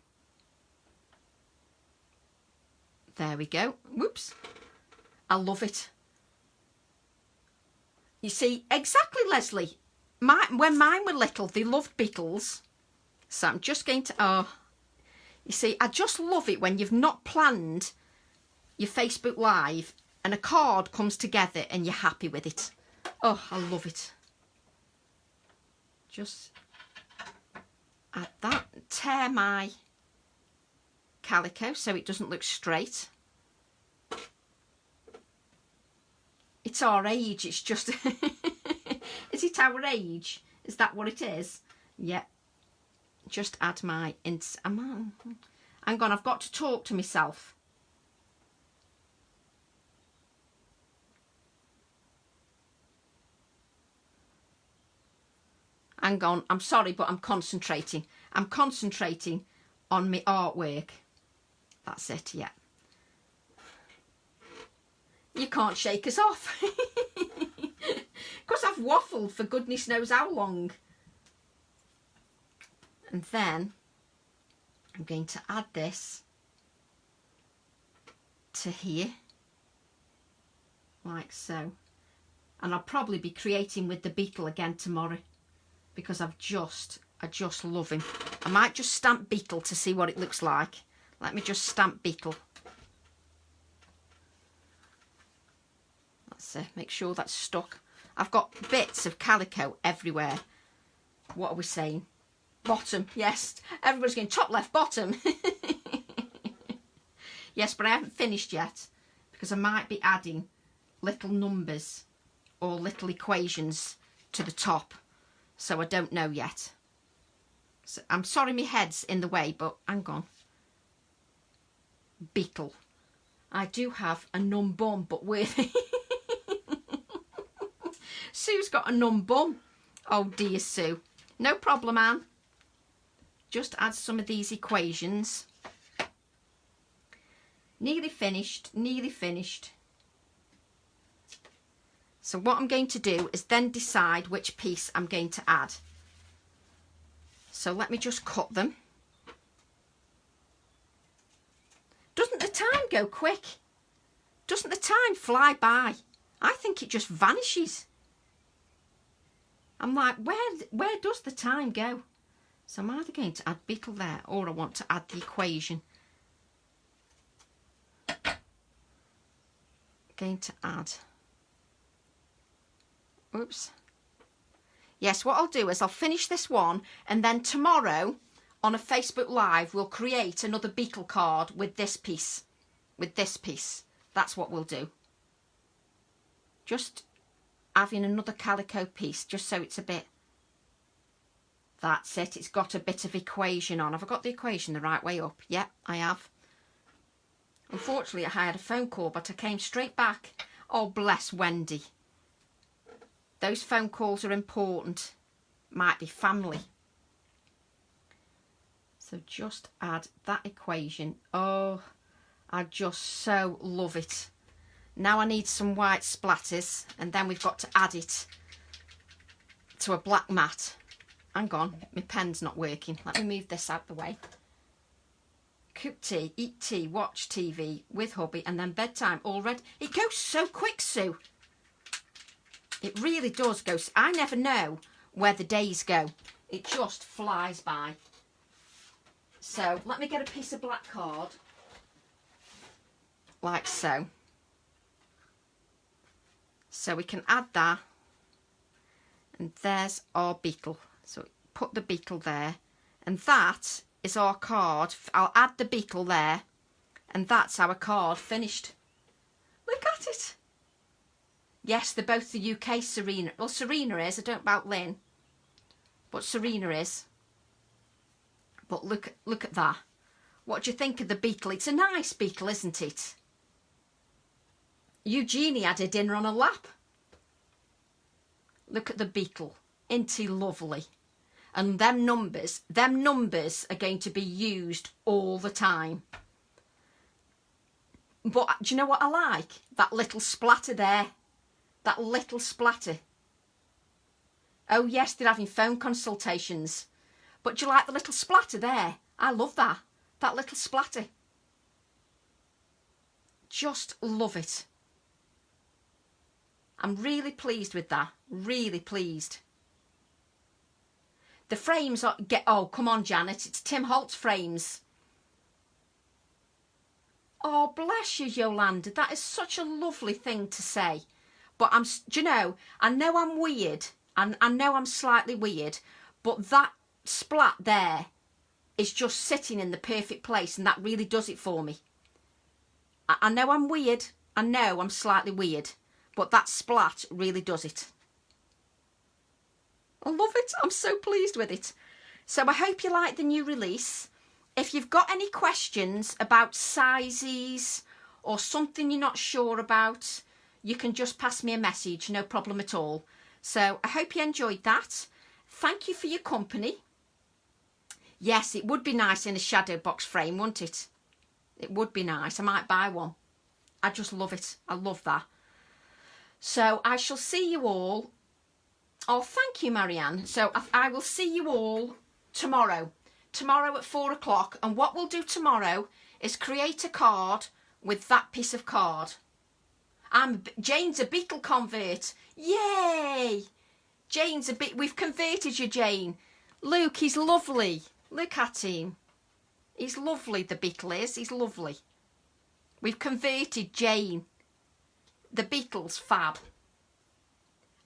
There we go. Whoops. I love it. You see, exactly, Leslie. When mine were little, they loved beetles. So I'm just going to, you see, I just love it when you've not planned your Facebook Live and a card comes together and you're happy with it. Oh, I love it. Just add that, tear my calico so it doesn't look straight. It's our age, it's just is it our age? Is that what it is? Yeah. Just add my hang on, I've got to talk to myself. Hang on, I'm sorry, but I'm concentrating. I'm concentrating on my artwork. That's it, yeah. You can't shake us off. Because I've waffled for goodness knows how long. And then I'm going to add this to here. Like so. And I'll probably be creating with the beetle again tomorrow. Because I just love him. I might just stamp beetle to see what it looks like. Let me just stamp beetle. That's it. Make sure that's stuck. I've got bits of calico everywhere. What are we saying? Bottom. Yes. Everybody's going top left, bottom. Yes, but I haven't finished yet. Because I might be adding little numbers or little equations to the top. So I don't know yet. So I'm sorry my head's in the way, but hang on. Beetle. I do have a numb bum, but with Sue's got a numb bum. Oh dear, Sue. No problem, Anne. Just add some of these equations. Nearly finished, nearly finished. So what I'm going to do is then decide which piece I'm going to add. So let me just cut them. Doesn't the time go quick? Doesn't the time fly by? I think it just vanishes. I'm like, where does the time go? So I'm either going to add beetle there or I want to add the equation. Going to add... Oops. Yes, what I'll do is I'll finish this one and then tomorrow on a Facebook Live, we'll create another Beetle card with this piece. With this piece. That's what we'll do. Just having another calico piece, just so it's a bit... That's it. It's got a bit of equation on. Have I got the equation the right way up? Yep, I have. Unfortunately, I had a phone call, but I came straight back. Oh, bless Wendy. Those phone calls are important. Might be family. So just add that equation. Oh, I just so love it. Now I need some white splatters, and then we've got to add it to a black mat. Hang on, my pen's not working. Let me move this out the way. Cook tea, eat tea, watch TV with hubby, and then bedtime already. It goes so quick, Sue. It really does go. I never know where the days go. It just flies by. So let me get a piece of black card. Like so. So we can add that. And there's our Beetle. So put the Beetle there. And that is our card. I'll add the Beetle there. And that's our card finished. Look at it. Yes, they're both the UK Serena. Well, Serena is. I don't know about Lynn. But Serena is. But look at that. What do you think of the Beetle? It's a nice Beetle, isn't it? Eugenie had her dinner on a lap. Look at the Beetle. Isn't he lovely? And them numbers are going to be used all the time. But do you know what I like? That little splatter there. That little splatter. Oh yes, they're having phone consultations. But do you like the little splatter there? I love that. That little splatter. Just love it. I'm really pleased with that. Really pleased. The frames are... Oh, come on, Janet. It's Tim Holt's frames. Oh, bless you, Yolanda. That is such a lovely thing to say. But do you know, I know I'm weird. I know I'm slightly weird. But that splat there is just sitting in the perfect place. And that really does it for me. I know I'm weird. I know I'm slightly weird. But that splat really does it. I love it. I'm so pleased with it. So I hope you like the new release. If you've got any questions about sizes or something you're not sure about, you can just pass me a message. No problem at all. So I hope you enjoyed that. Thank you for your company. Yes, it would be nice in a shadow box frame, wouldn't it? It would be nice. I might buy one. I just love it. I love that. So I shall see you all. Oh, thank you, Marianne. So I will see you all tomorrow. Tomorrow at 4 o'clock. And what we'll do tomorrow is create a card with that piece of card. Jane's a Beetle convert. Yay! Jane's a bit. We've converted you, Jane. Look, he's lovely. Look at him. He's lovely, the Beetle is. He's lovely. We've converted Jane. The Beetle's fab.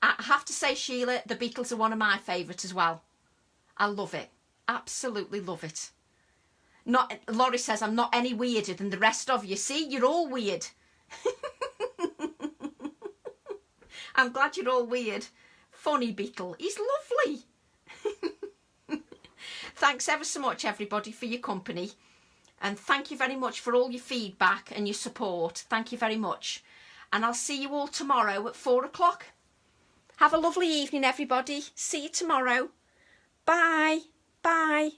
I have to say, Sheila, the Beetles are one of my favourites as well. I love it. Absolutely love it. Laurie says I'm not any weirder than the rest of you. See, you're all weird. I'm glad you're all weird. Funny Beetle. He's lovely. Thanks ever so much, everybody, for your company. And thank you very much for all your feedback and your support. Thank you very much. And I'll see you all tomorrow at 4 o'clock. Have a lovely evening, everybody. See you tomorrow. Bye. Bye.